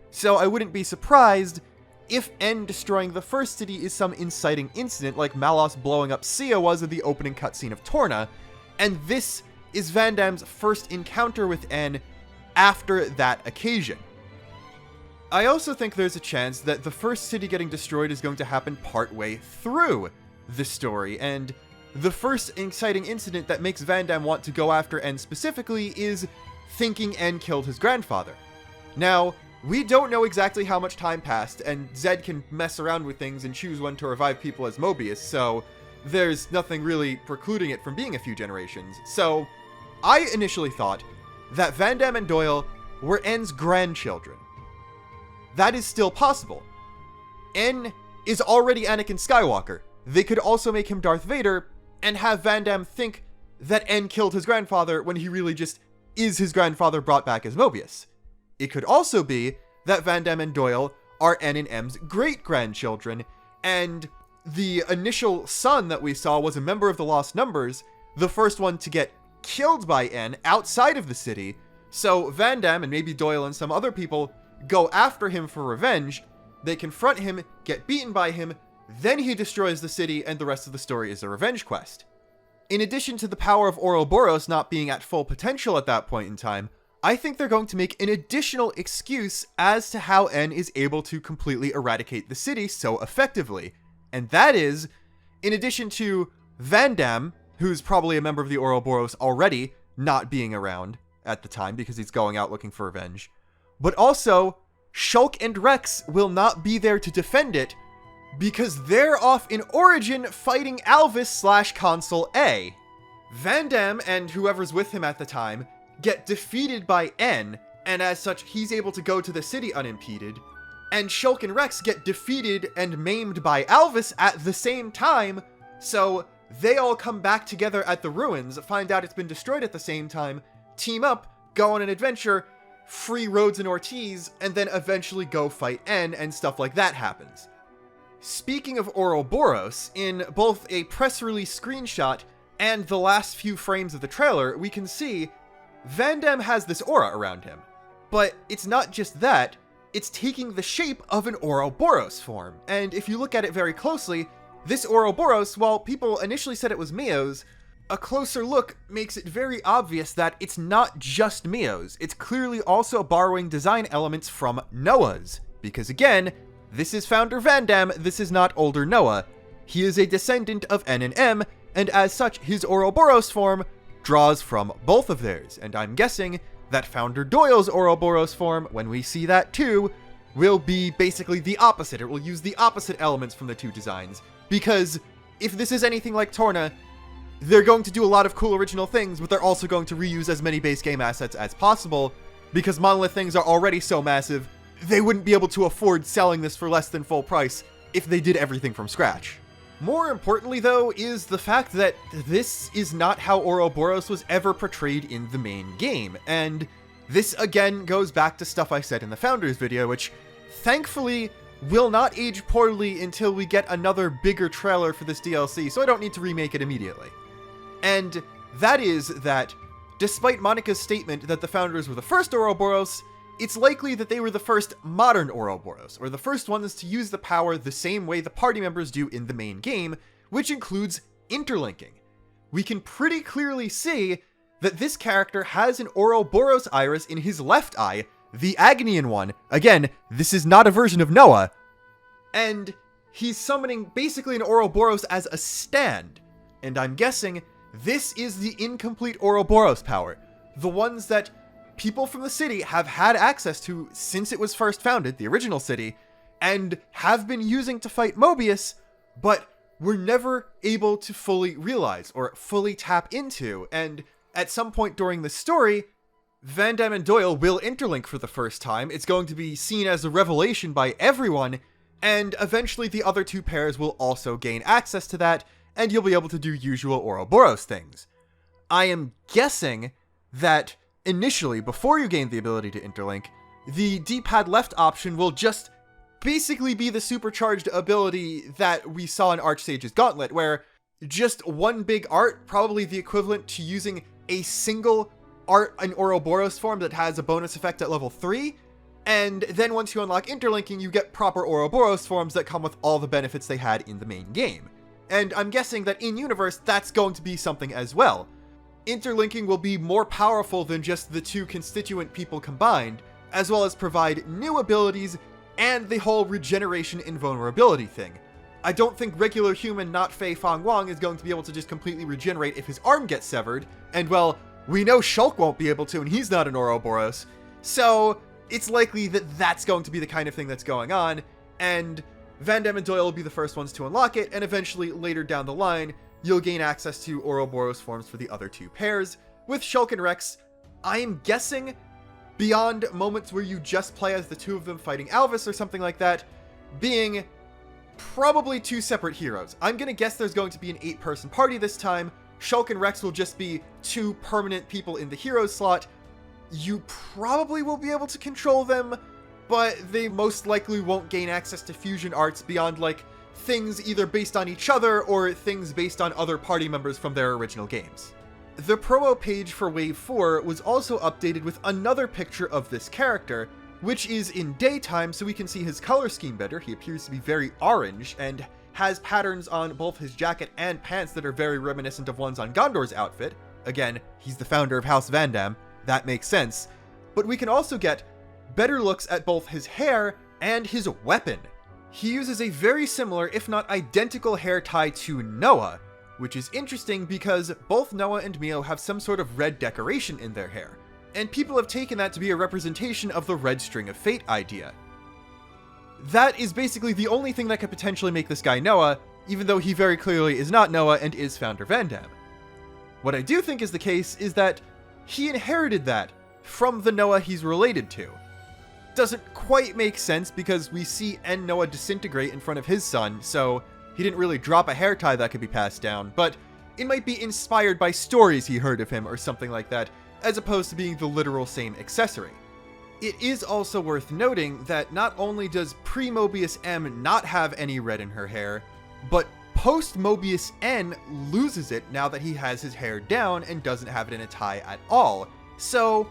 So I wouldn't be surprised if N destroying the first city is some inciting incident like Malos blowing up Sia was in the opening cutscene of Torna, and this is Van Damme's first encounter with N after that occasion. I also think there's a chance that the first city getting destroyed is going to happen partway through the story, and the first inciting incident that makes Van Damme want to go after N specifically is thinking N killed his grandfather. Now, We don't know exactly how much time passed, and Zed can mess around with things and choose when to revive people as Mobius, so there's nothing really precluding it from being a few generations. So, I initially thought that Van Damme and Doyle were N's grandchildren. That is still possible. N is already Anakin Skywalker. They could also make him Darth Vader, and have Van Damme think that N killed his grandfather when he really just is his grandfather brought back as Mobius. It could also be that Van Damme and Doyle are N and M's great-grandchildren, and the initial son that we saw was a member of the Lost Numbers, the first one to get killed by N outside of the city, so Van Damme and maybe Doyle and some other people go after him for revenge, they confront him, get beaten by him, then he destroys the city, and the rest of the story is a revenge quest. In addition to the power of Oroboros not being at full potential at that point in time, I think they're going to make an additional excuse as to how N is able to completely eradicate the city so effectively. And that is, in addition to Van Damme, who's probably a member of the Oroboros already, not being around at the time because he's going out looking for revenge, but also Shulk and Rex will not be there to defend it because they're off in Origin fighting Alvis / Console A. Van Damme and whoever's with him at the time get defeated by N, and as such, he's able to go to the city unimpeded, and Shulk and Rex get defeated and maimed by Alvis at the same time, so they all come back together at the ruins, find out it's been destroyed at the same time, team up, go on an adventure, free Rhodes and Ortiz, and then eventually go fight N, and stuff like that happens. Speaking of Oroboros, in both a press release screenshot and the last few frames of the trailer, we can see Van Damme has this aura around him. But it's not just that, it's taking the shape of an Ouroboros form. And if you look at it very closely, this Ouroboros, while people initially said it was Mio's, a closer look makes it very obvious that it's not just Mio's. It's clearly also borrowing design elements from Noah's. Because again, this is founder Van Damme, this is not older Noah. He is a descendant of N and M, and as such, his Ouroboros form draws from both of theirs, and I'm guessing that Founder Doyle's Ouroboros form, when we see that too, will be basically the opposite. It will use the opposite elements from the two designs, because if this is anything like Torna, they're going to do a lot of cool original things, but they're also going to reuse as many base game assets as possible, because Monolith things are already so massive, they wouldn't be able to afford selling this for less than full price if they did everything from scratch. More importantly, though, is the fact that this is not how Ouroboros was ever portrayed in the main game, and this again goes back to stuff I said in the Founders video, which thankfully will not age poorly until we get another bigger trailer for this DLC, so I don't need to remake it immediately. And that is that, despite Monica's statement that the Founders were the first Ouroboros, it's likely that they were the first modern Ouroboros, or the first ones to use the power the same way the party members do in the main game, which includes interlinking. We can pretty clearly see that this character has an Ouroboros iris in his left eye, the Agnian one. Again, this is not a version of Noah. And he's summoning basically an Ouroboros as a stand. And I'm guessing this is the incomplete Ouroboros power. The ones that people from the city have had access to since it was first founded, the original city, and have been using to fight Mobius, but were never able to fully realize or fully tap into. And at some point during the story, Van Damme and Doyle will interlink for the first time. It's going to be seen as a revelation by everyone, and eventually the other two pairs will also gain access to that, and you'll be able to do usual Ouroboros things. I am guessing that initially, before you gain the ability to interlink, the D-pad left option will just basically be the supercharged ability that we saw in Archsage's Gauntlet, where just one big art, probably the equivalent to using a single art in Ouroboros form that has a bonus effect at level 3, and then once you unlock interlinking, you get proper Ouroboros forms that come with all the benefits they had in the main game. And I'm guessing that in-universe, that's going to be something as well. Interlinking will be more powerful than just the two constituent people combined, as well as provide new abilities and the whole regeneration invulnerability thing. I don't think regular human not Fei Fong Wong is going to be able to just completely regenerate if his arm gets severed, and well, we know Shulk won't be able to and he's not an Ouroboros, so it's likely that that's going to be the kind of thing that's going on, and Van Damme and Doyle will be the first ones to unlock it, and eventually, later down the line, you'll gain access to Oroboros forms for the other two pairs. With Shulk and Rex, I am guessing beyond moments where you just play as the two of them fighting Alvis or something like that, being probably two separate heroes. I'm gonna guess there's going to be an 8-person party this time. Shulk and Rex will just be two permanent people in the hero slot. You probably will be able to control them, but they most likely won't gain access to fusion arts beyond, like, things either based on each other or things based on other party members from their original games. The promo page for Wave 4 was also updated with another picture of this character, which is in daytime so we can see his color scheme better. He appears to be very orange and has patterns on both his jacket and pants that are very reminiscent of ones on Gondor's outfit. Again, he's the founder of House Van Damme, that makes sense. But we can also get better looks at both his hair and his weapon. He uses a very similar, if not identical, hair tie to Noah, which is interesting because both Noah and Mio have some sort of red decoration in their hair, and people have taken that to be a representation of the red string of fate idea. That is basically the only thing that could potentially make this guy Noah, even though he very clearly is not Noah and is Founder Van Damme. What I do think is the case is that he inherited that from the Noah he's related to. Doesn't quite make sense because we see Noah disintegrate in front of his son, so he didn't really drop a hair tie that could be passed down, but it might be inspired by stories he heard of him or something like that, as opposed to being the literal same accessory. It is also worth noting that not only does pre-Mobius M not have any red in her hair, but post-Mobius N loses it now that he has his hair down and doesn't have it in a tie at all. So,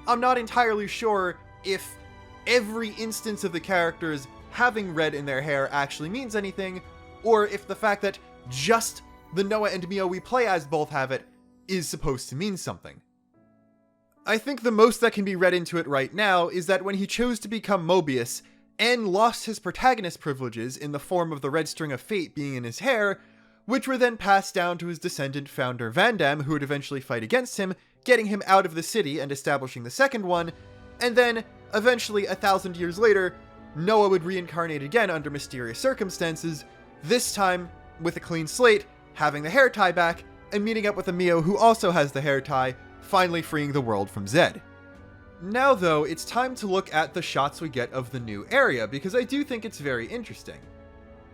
I'm not entirely sure if every instance of the characters having red in their hair actually means anything, or if the fact that just the Noah and Mio we play as both have it is supposed to mean something. I think the most that can be read into it right now is that when he chose to become Mobius, N lost his protagonist privileges in the form of the red string of fate being in his hair, which were then passed down to his descendant Founder Van Damme, who would eventually fight against him, getting him out of the city and establishing the second one, and then, eventually 1,000 years later, Noah would reincarnate again under mysterious circumstances, this time with a clean slate, having the hair tie back, and meeting up with a Mio who also has the hair tie, finally freeing the world from Zed. Now though, it's time to look at the shots we get of the new area, because I do think it's very interesting.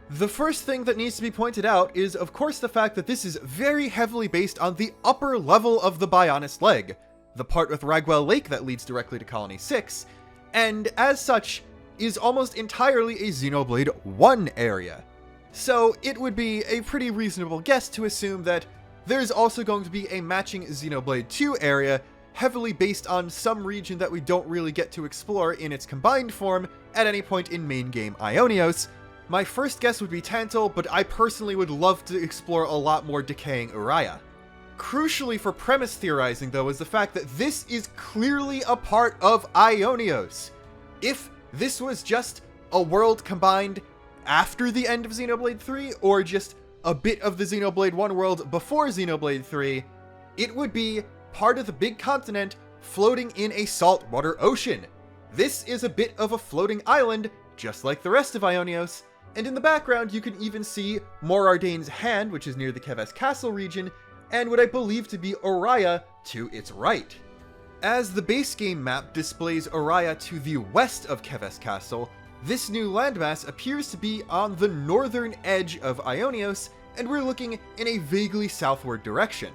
The first thing that needs to be pointed out is, of course, the fact that this is very heavily based on the upper level of the Bionis leg, the part with Ragwell Lake that leads directly to Colony 6, and as such, is almost entirely a Xenoblade 1 area. So it would be a pretty reasonable guess to assume that there's also going to be a matching Xenoblade 2 area, heavily based on some region that we don't really get to explore in its combined form at any point in main game Ionios. My first guess would be Tantal, but I personally would love to explore a lot more decaying Uriah. Crucially for premise theorizing though is the fact that this is clearly a part of Ionios. If this was just a world combined after the end of Xenoblade 3, or just a bit of the Xenoblade 1 world before Xenoblade 3, it would be part of the big continent floating in a saltwater ocean. This is a bit of a floating island, just like the rest of Ionios, and in the background you can even see Morardaine's hand, which is near the Keves Castle region, and what I believe to be Uriah to its right. As the base game map displays Uriah to the west of Keves Castle, this new landmass appears to be on the northern edge of Ionios, and we're looking in a vaguely southward direction.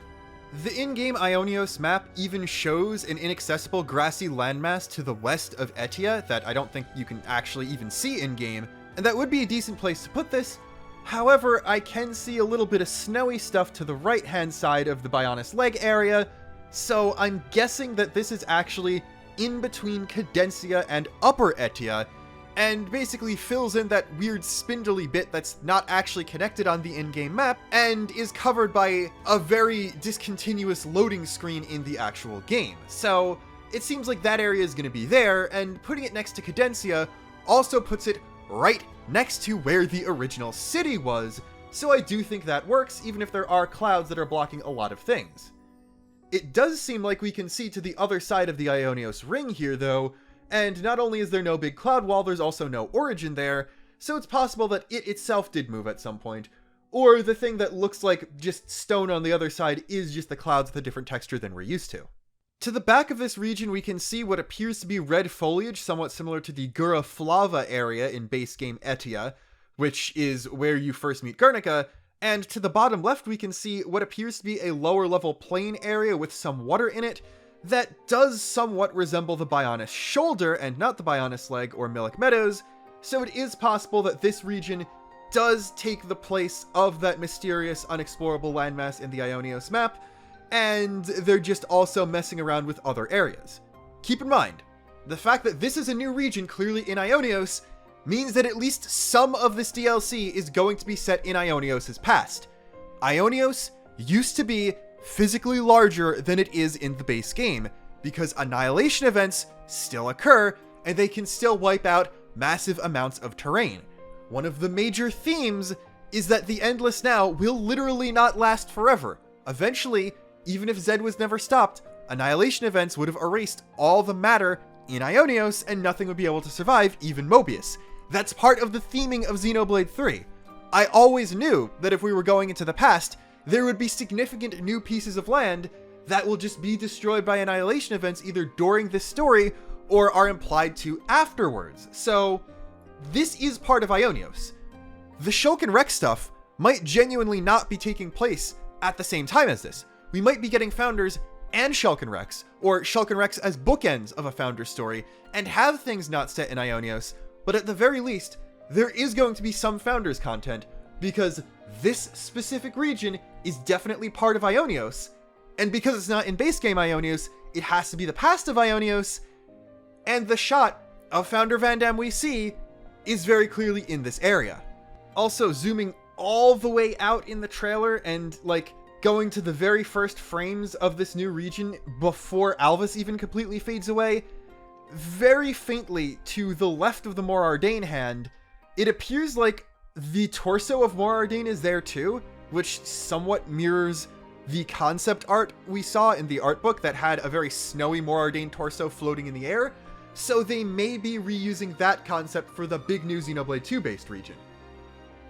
The in-game Ionios map even shows an inaccessible grassy landmass to the west of Etia that I don't think you can actually even see in-game, and that would be a decent place to put this. However, I can see a little bit of snowy stuff to the right-hand side of the Bionis Leg area, so I'm guessing that this is actually in between Cadencia and Upper Etia, and basically fills in that weird spindly bit that's not actually connected on the in-game map, and is covered by a very discontinuous loading screen in the actual game. So it seems like that area is going to be there, and putting it next to Cadencia also puts it right next to where the original city was, so I do think that works, even if there are clouds that are blocking a lot of things. It does seem like we can see to the other side of the Ionios ring here, though, And not only is there no big cloud wall, there's also no origin there, so it's possible that it itself did move at some point. Or the thing that looks like just stone on the other side is just the clouds with a different texture than we're used to. To the back of this region, we can see what appears to be red foliage, somewhat similar to the Gura Flava area in base game Etia, which is where you first meet Guernica. And to the bottom left, we can see what appears to be a lower level plain area with some water in it that does somewhat resemble the Bionis Shoulder and not the Bionis Leg or Milik Meadows, so it is possible that this region does take the place of that mysterious unexplorable landmass in the Ionios map, and they're just also messing around with other areas. Keep in mind, the fact that this is a new region clearly in Ionios means that at least some of this DLC is going to be set in Ionios' past. Ionios used to be physically larger than it is in the base game, because annihilation events still occur, and they can still wipe out massive amounts of terrain. One of the major themes is that the Endless Now will literally not last forever. Eventually, even if Zed was never stopped, annihilation events would have erased all the matter in Ionios, and nothing would be able to survive, even Mobius. That's part of the theming of Xenoblade 3. I always knew that if we were going into the past, there would be significant new pieces of land that will just be destroyed by annihilation events either during this story or are implied to afterwards. So this is part of Ionios. The Shulk and Rex stuff might genuinely not be taking place at the same time as this. We might be getting Founders and Shulk and Rex, or Shulk and Rex as bookends of a Founders story, and have things not set in Ionios, but at the very least, there is going to be some Founders content, because this specific region is definitely part of Ionios, and because it's not in base game Ionios, it has to be the past of Ionios, and the shot of Founder Van Damme we see is very clearly in this area. Also, zooming all the way out in the trailer and, going to the very first frames of this new region before Alvis even completely fades away, very faintly to the left of the Morardane hand, it appears like the torso of Morardane is there too, which somewhat mirrors the concept art we saw in the art book that had a very snowy Morardane torso floating in the air, so they may be reusing that concept for the big new Xenoblade 2 based region.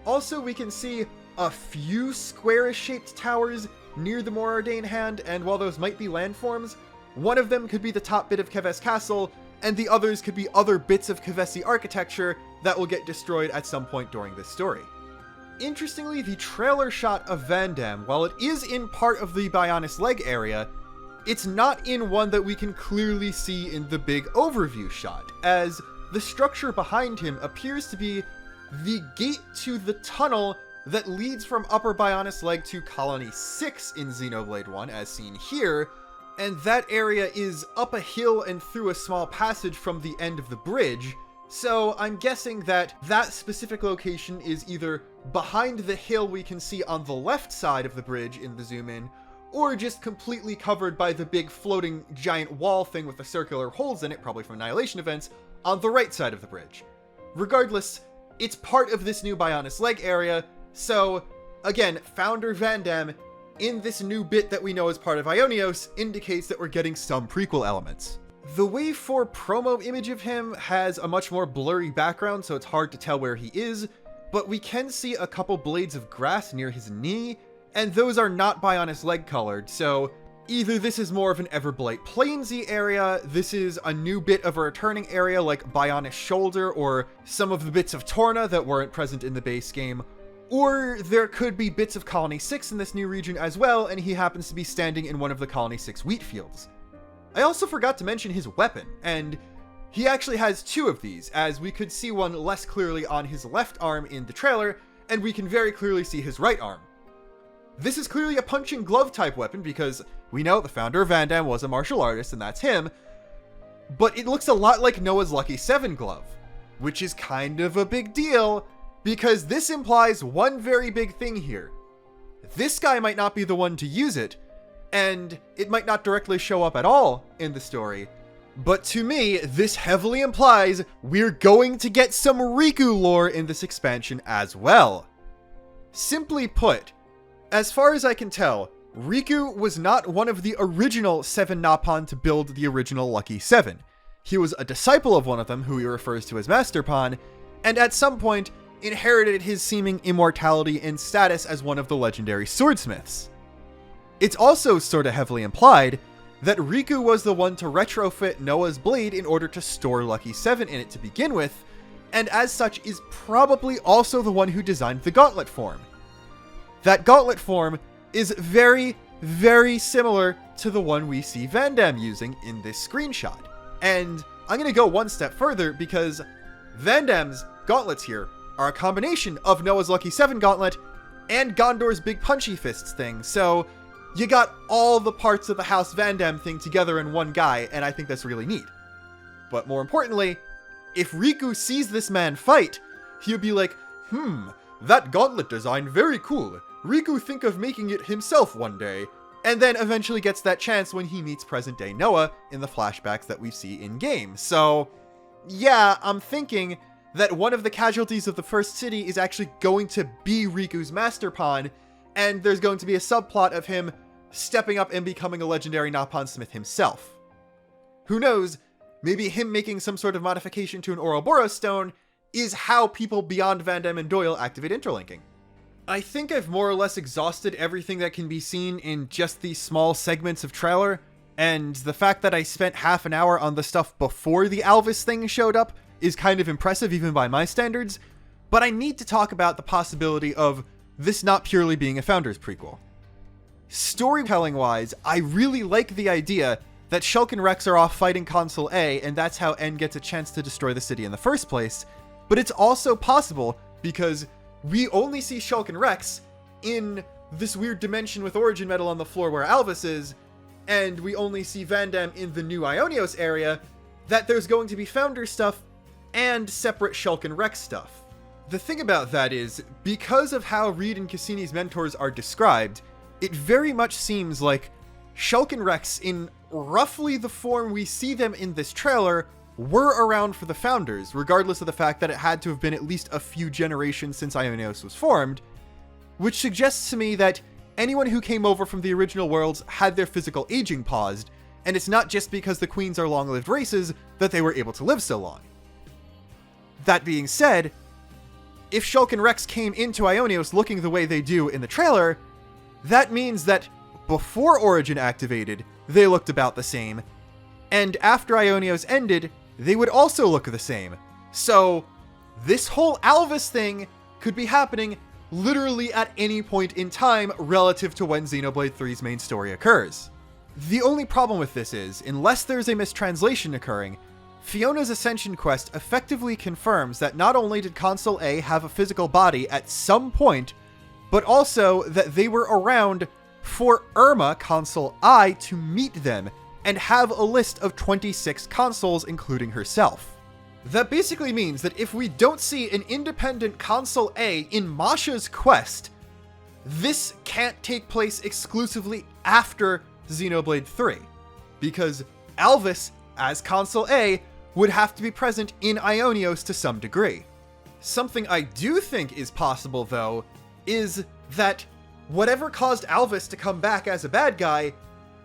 Also, we can see a few squarish shaped towers near the Morardane hand, and while those might be landforms, one of them could be the top bit of Keves Castle, and the others could be other bits of Kevesi architecture that will get destroyed at some point during this story. Interestingly, the trailer shot of Van Damme, while it is in part of the Bionis Leg area, it's not in one that we can clearly see in the big overview shot, as the structure behind him appears to be the gate to the tunnel that leads from Upper Bionis Leg to Colony 6 in Xenoblade 1, as seen here, and that area is up a hill and through a small passage from the end of the bridge, so I'm guessing that that specific location is either behind the hill we can see on the left side of the bridge in the zoom in, or just completely covered by the big floating giant wall thing with the circular holes in it, probably from annihilation events, on the right side of the bridge. Regardless, it's part of this new Bionis Leg area, so again, Founder Van Damme in this new bit that we know as part of Ionios indicates that we're getting some prequel elements. The Wave 4 promo image of him has a much more blurry background, so it's hard to tell where he is, but we can see a couple blades of grass near his knee, and those are not Bionis Leg colored, so either this is more of an Everblight Plainsy area, this is a new bit of a returning area like Bionis Shoulder or some of the bits of Torna that weren't present in the base game, or there could be bits of Colony 6 in this new region as well, and he happens to be standing in one of the Colony 6 wheat fields. I also forgot to mention his weapon, and he actually has two of these, as we could see one less clearly on his left arm in the trailer, and we can very clearly see his right arm. This is clearly a punching glove type weapon because we know the founder of Van Damme was a martial artist, and that's him, but it looks a lot like Noah's Lucky 7 glove, which is kind of a big deal, because this implies one very big thing here. This guy might not be the one to use it, and it might not directly show up at all in the story, but to me, this heavily implies we're going to get some Riku lore in this expansion as well. Simply put, as far as I can tell, Riku was not one of the original 7 Nappan to build the original Lucky 7. He was a disciple of one of them, who he refers to as Master Pawn, and at some point inherited his seeming immortality and status as one of the legendary swordsmiths. It's also sort of heavily implied that Riku was the one to retrofit Noah's blade in order to store Lucky 7 in it to begin with, and as such is probably also the one who designed the gauntlet form. That gauntlet form is very, very similar to the one we see Van Damme using in this screenshot. And I'm going to go one step further, because Van Damme's gauntlets here are a combination of Noah's Lucky 7 gauntlet and Gondor's Big Punchy Fists thing, so you got all the parts of the House Van Damme thing together in one guy, and I think that's really neat. But more importantly, if Riku sees this man fight, he'll be like, that gauntlet design very cool. Riku think of making it himself one day. And then eventually gets that chance when he meets present-day Noah in the flashbacks that we see in-game. So, yeah, I'm thinking that one of the casualties of the first city is actually going to be Riku's Master Pawn, and there's going to be a subplot of him stepping up and becoming a legendary Nappan Smith himself. Who knows, maybe him making some sort of modification to an Oroboros stone is how people beyond Van Damme and Doyle activate interlinking. I think I've more or less exhausted everything that can be seen in just these small segments of trailer, and the fact that I spent half an hour on the stuff before the Alvis thing showed up is kind of impressive even by my standards, but I need to talk about the possibility of this not purely being a Founders prequel. Storytelling-wise, I really like the idea that Shulk and Rex are off fighting Console A, and that's how N gets a chance to destroy the city in the first place, but it's also possible because we only see Shulk and Rex in this weird dimension with Origin Metal on the floor where Alvis is, and we only see Van Damme in the new Ionios area, that there's going to be Founder stuff and separate Shulk and Rex stuff. The thing about that is, because of how Reed and Cassini's mentors are described, it very much seems like Shulk and Rex, in roughly the form we see them in this trailer, were around for the Founders, regardless of the fact that it had to have been at least a few generations since Ionios was formed, which suggests to me that anyone who came over from the original worlds had their physical aging paused, and it's not just because the Queens are long-lived races that they were able to live so long. That being said, if Shulk and Rex came into Ionios looking the way they do in the trailer, that means that before Origin activated, they looked about the same, and after Ionios ended, they would also look the same. So, this whole Alvis thing could be happening literally at any point in time relative to when Xenoblade 3's main story occurs. The only problem with this is, unless there's a mistranslation occurring, Fiona's Ascension quest effectively confirms that not only did Console A have a physical body at some point, but also that they were around for Irma, Console I, to meet them and have a list of 26 consoles, including herself. That basically means that if we don't see an independent Console A in Masha's quest, this can't take place exclusively after Xenoblade 3, because Alvis, as Console A, would have to be present in Ionios to some degree. Something I do think is possible, though, is that whatever caused Alvis to come back as a bad guy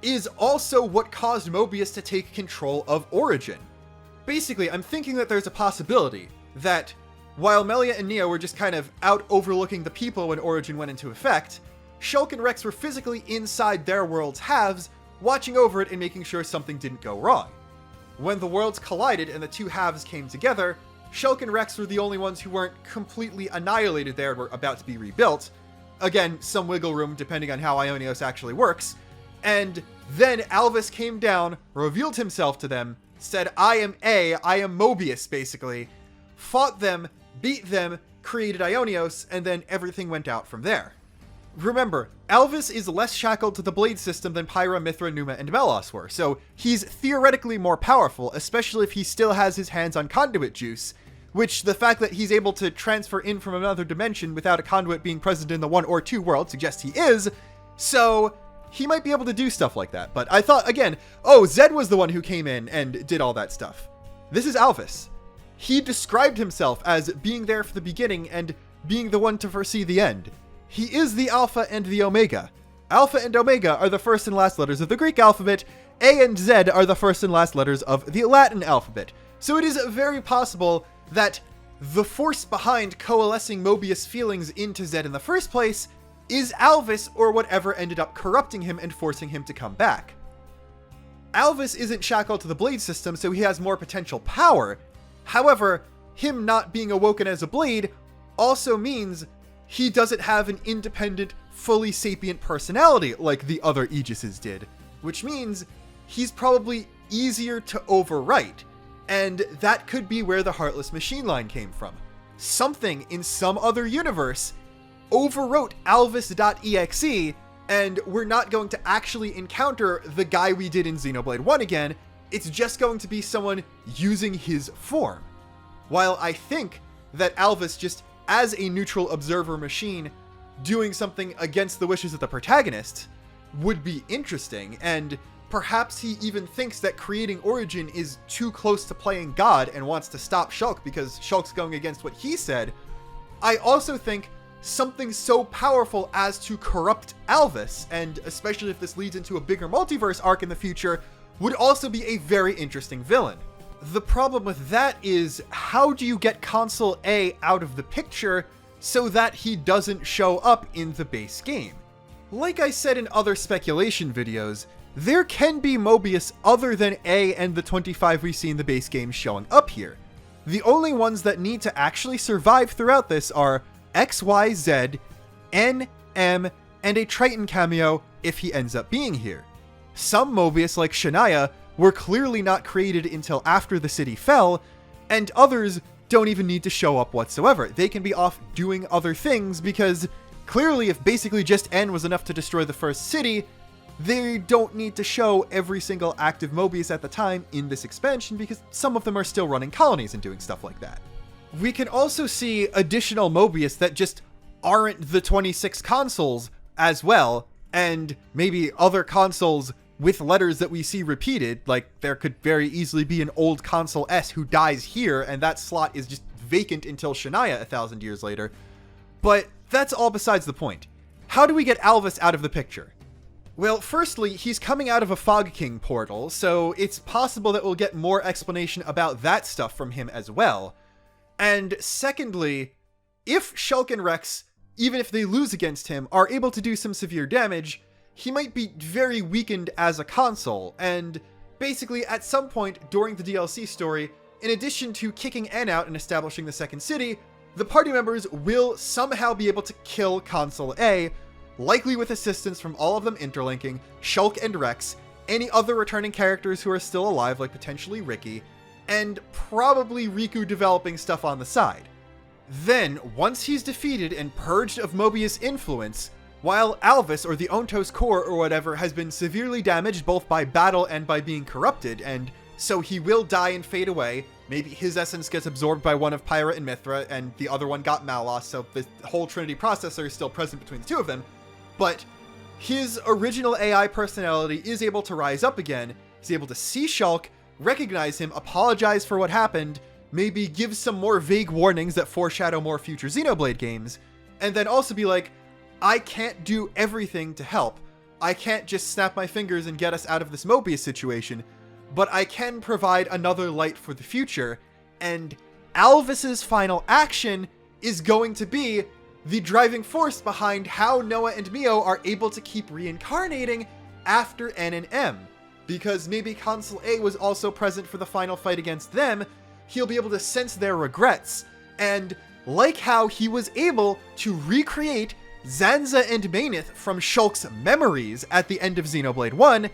is also what caused Mobius to take control of Origin. Basically, I'm thinking that there's a possibility that while Melia and Neo were just kind of out overlooking the people when Origin went into effect, Shulk and Rex were physically inside their world's halves, watching over it and making sure something didn't go wrong. When the worlds collided and the two halves came together, Shulk and Rex were the only ones who weren't completely annihilated there and were about to be rebuilt. Again, some wiggle room depending on how Ionios actually works. And then Alvis came down, revealed himself to them, said, I am Mobius, basically, fought them, beat them, created Ionios, and then everything went out from there. Remember, Alvis is less shackled to the blade system than Pyra, Mithra, Numa, and Melos were, so he's theoretically more powerful, especially if he still has his hands on conduit juice, which the fact that he's able to transfer in from another dimension without a conduit being present in the 1 or 2 world suggests he is, so he might be able to do stuff like that. But I thought, again, oh, Zed was the one who came in and did all that stuff. This is Alvis. He described himself as being there for the beginning and being the one to foresee the end. He is the Alpha and the Omega. Alpha and Omega are the first and last letters of the Greek alphabet, A and Z are the first and last letters of the Latin alphabet, so it is very possible that the force behind coalescing Mobius' feelings into Z in the first place is Alvis or whatever ended up corrupting him and forcing him to come back. Alvis isn't shackled to the blade system, so he has more potential power. However, him not being awoken as a blade also means he doesn't have an independent, fully sapient personality like the other Aegises did, which means he's probably easier to overwrite, and that could be where the Heartless Machine line came from. Something in some other universe overwrote Alvis.exe, and we're not going to actually encounter the guy we did in Xenoblade 1 again. It's just going to be someone using his form. While I think that Alvis, just as a neutral observer machine, doing something against the wishes of the protagonist would be interesting, and perhaps he even thinks that creating Origin is too close to playing God and wants to stop Shulk because Shulk's going against what he said. I also think something so powerful as to corrupt Alvis, and especially if this leads into a bigger multiverse arc in the future, would also be a very interesting villain. The problem with that is, how do you get Console A out of the picture so that he doesn't show up in the base game? Like I said in other speculation videos, there can be Mobius other than A and the 25 we see in the base game showing up here. The only ones that need to actually survive throughout this are X, Y, Z, N, M, and a Triton cameo if he ends up being here. Some Mobius, like Shania, were clearly not created until after the city fell, and others don't even need to show up whatsoever. They can be off doing other things because clearly if basically just N was enough to destroy the first city, they don't need to show every single active Mobius at the time in this expansion because some of them are still running colonies and doing stuff like that. We can also see additional Mobius that just aren't the 26 consoles as well, and maybe other consoles with letters that we see repeated. Like, there could very easily be an old console S who dies here, and that slot is just vacant until Shania 1,000 years later. But that's all besides the point. How do we get Alvis out of the picture? Well, firstly, he's coming out of a Fog King portal, so it's possible that we'll get more explanation about that stuff from him as well. And secondly, if Shulk and Rex, even if they lose against him, are able to do some severe damage, he might be very weakened as a console, and basically at some point during the DLC story, in addition to kicking N out and establishing the second city, the party members will somehow be able to kill Console A, likely with assistance from all of them interlinking, Shulk and Rex, any other returning characters who are still alive, like potentially Ricky, and probably Riku developing stuff on the side. Then, once he's defeated and purged of Mobius' influence, while Alvis, or the Ontos core or whatever, has been severely damaged both by battle and by being corrupted, and so he will die and fade away. Maybe his essence gets absorbed by one of Pyra and Mithra, and the other one got Malos, so the whole Trinity processor is still present between the two of them. But his original AI personality is able to rise up again. He's able to see Shulk, recognize him, apologize for what happened, maybe give some more vague warnings that foreshadow more future Xenoblade games, and then also be like, I can't do everything to help. I can't just snap my fingers and get us out of this Mobius situation, but I can provide another light for the future, and Alvis's final action is going to be the driving force behind how Noah and Mio are able to keep reincarnating after N and M. Because maybe Console A was also present for the final fight against them, he'll be able to sense their regrets, and like how he was able to recreate Zanza and Mainith from Shulk's memories at the end of Xenoblade 1,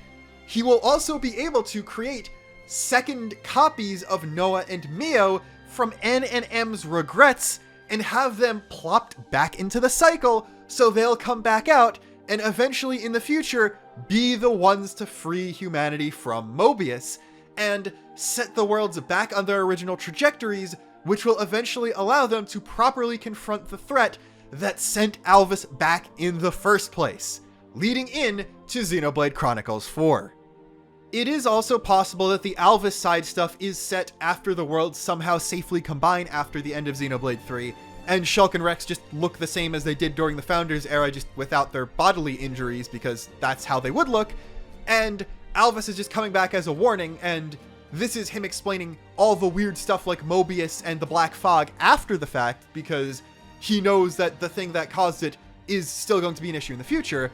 he will also be able to create second copies of Noah and Mio from N and M's regrets and have them plopped back into the cycle so they'll come back out and eventually in the future be the ones to free humanity from Mobius and set the worlds back on their original trajectories, which will eventually allow them to properly confront the threat that sent Alvis back in the first place, leading in to Xenoblade Chronicles 4. It is also possible that the Alvis side stuff is set after the worlds somehow safely combine after the end of Xenoblade 3, and Shulk and Rex just look the same as they did during the Founders era, just without their bodily injuries, because that's how they would look, and Alvis is just coming back as a warning, and this is him explaining all the weird stuff like Mobius and the Black Fog after the fact, because he knows that the thing that caused it is still going to be an issue in the future.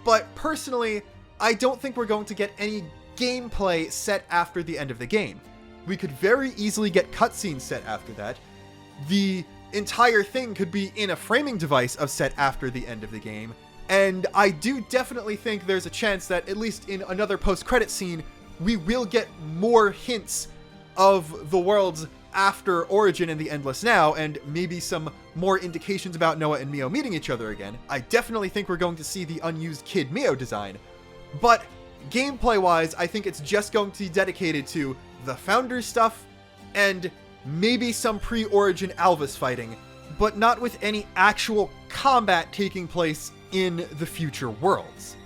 But personally, I don't think we're going to get any gameplay set after the end of the game. We could very easily get cutscenes set after that. The entire thing could be in a framing device of set after the end of the game. And I do definitely think there's a chance that, at least in another post-credit scene, we will get more hints of the worlds after Origin and the Endless Now, and maybe some more indications about Noah and Mio meeting each other again. I definitely think we're going to see the unused Kid Mio design. But gameplay-wise, I think it's just going to be dedicated to the Founders stuff, and maybe some pre-Origin Alvis fighting, but not with any actual combat taking place in the future worlds.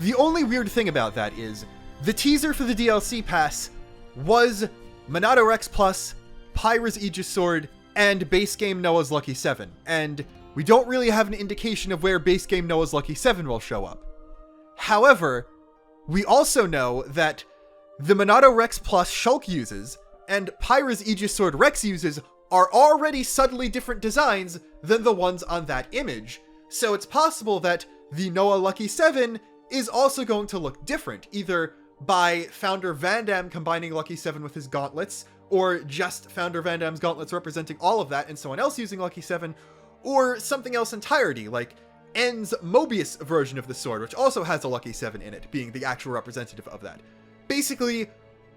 The only weird thing about that is, the teaser for the DLC pass was Monado Rex Plus, Pyra's Aegis Sword, and base game Noah's Lucky 7, and we don't really have an indication of where base game Noah's Lucky 7 will show up. However, we also know that the Monado Rex Plus Shulk uses, and Pyra's Aegis Sword Rex uses, are already subtly different designs than the ones on that image, so it's possible that the Noah Lucky 7 is also going to look different, either by Founder Van Damme combining Lucky 7 with his gauntlets, or just Founder Van Damme's gauntlets representing all of that and someone else using Lucky 7, or something else entirely, like N's Mobius version of the sword, which also has a Lucky 7 in it, being the actual representative of that. Basically,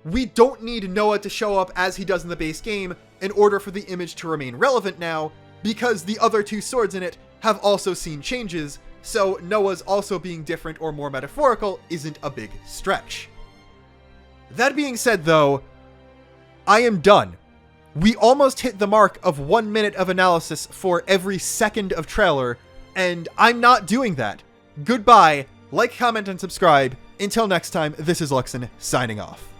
we don't need Noah to show up as he does in the base game in order for the image to remain relevant now, because the other two swords in it have also seen changes, so Noah's also being different or more metaphorical isn't a big stretch. That being said though, I am done. We almost hit the mark of 1 minute of analysis for every second of trailer, and I'm not doing that. Goodbye, like, comment, and subscribe. Until next time, this is Luxon, signing off.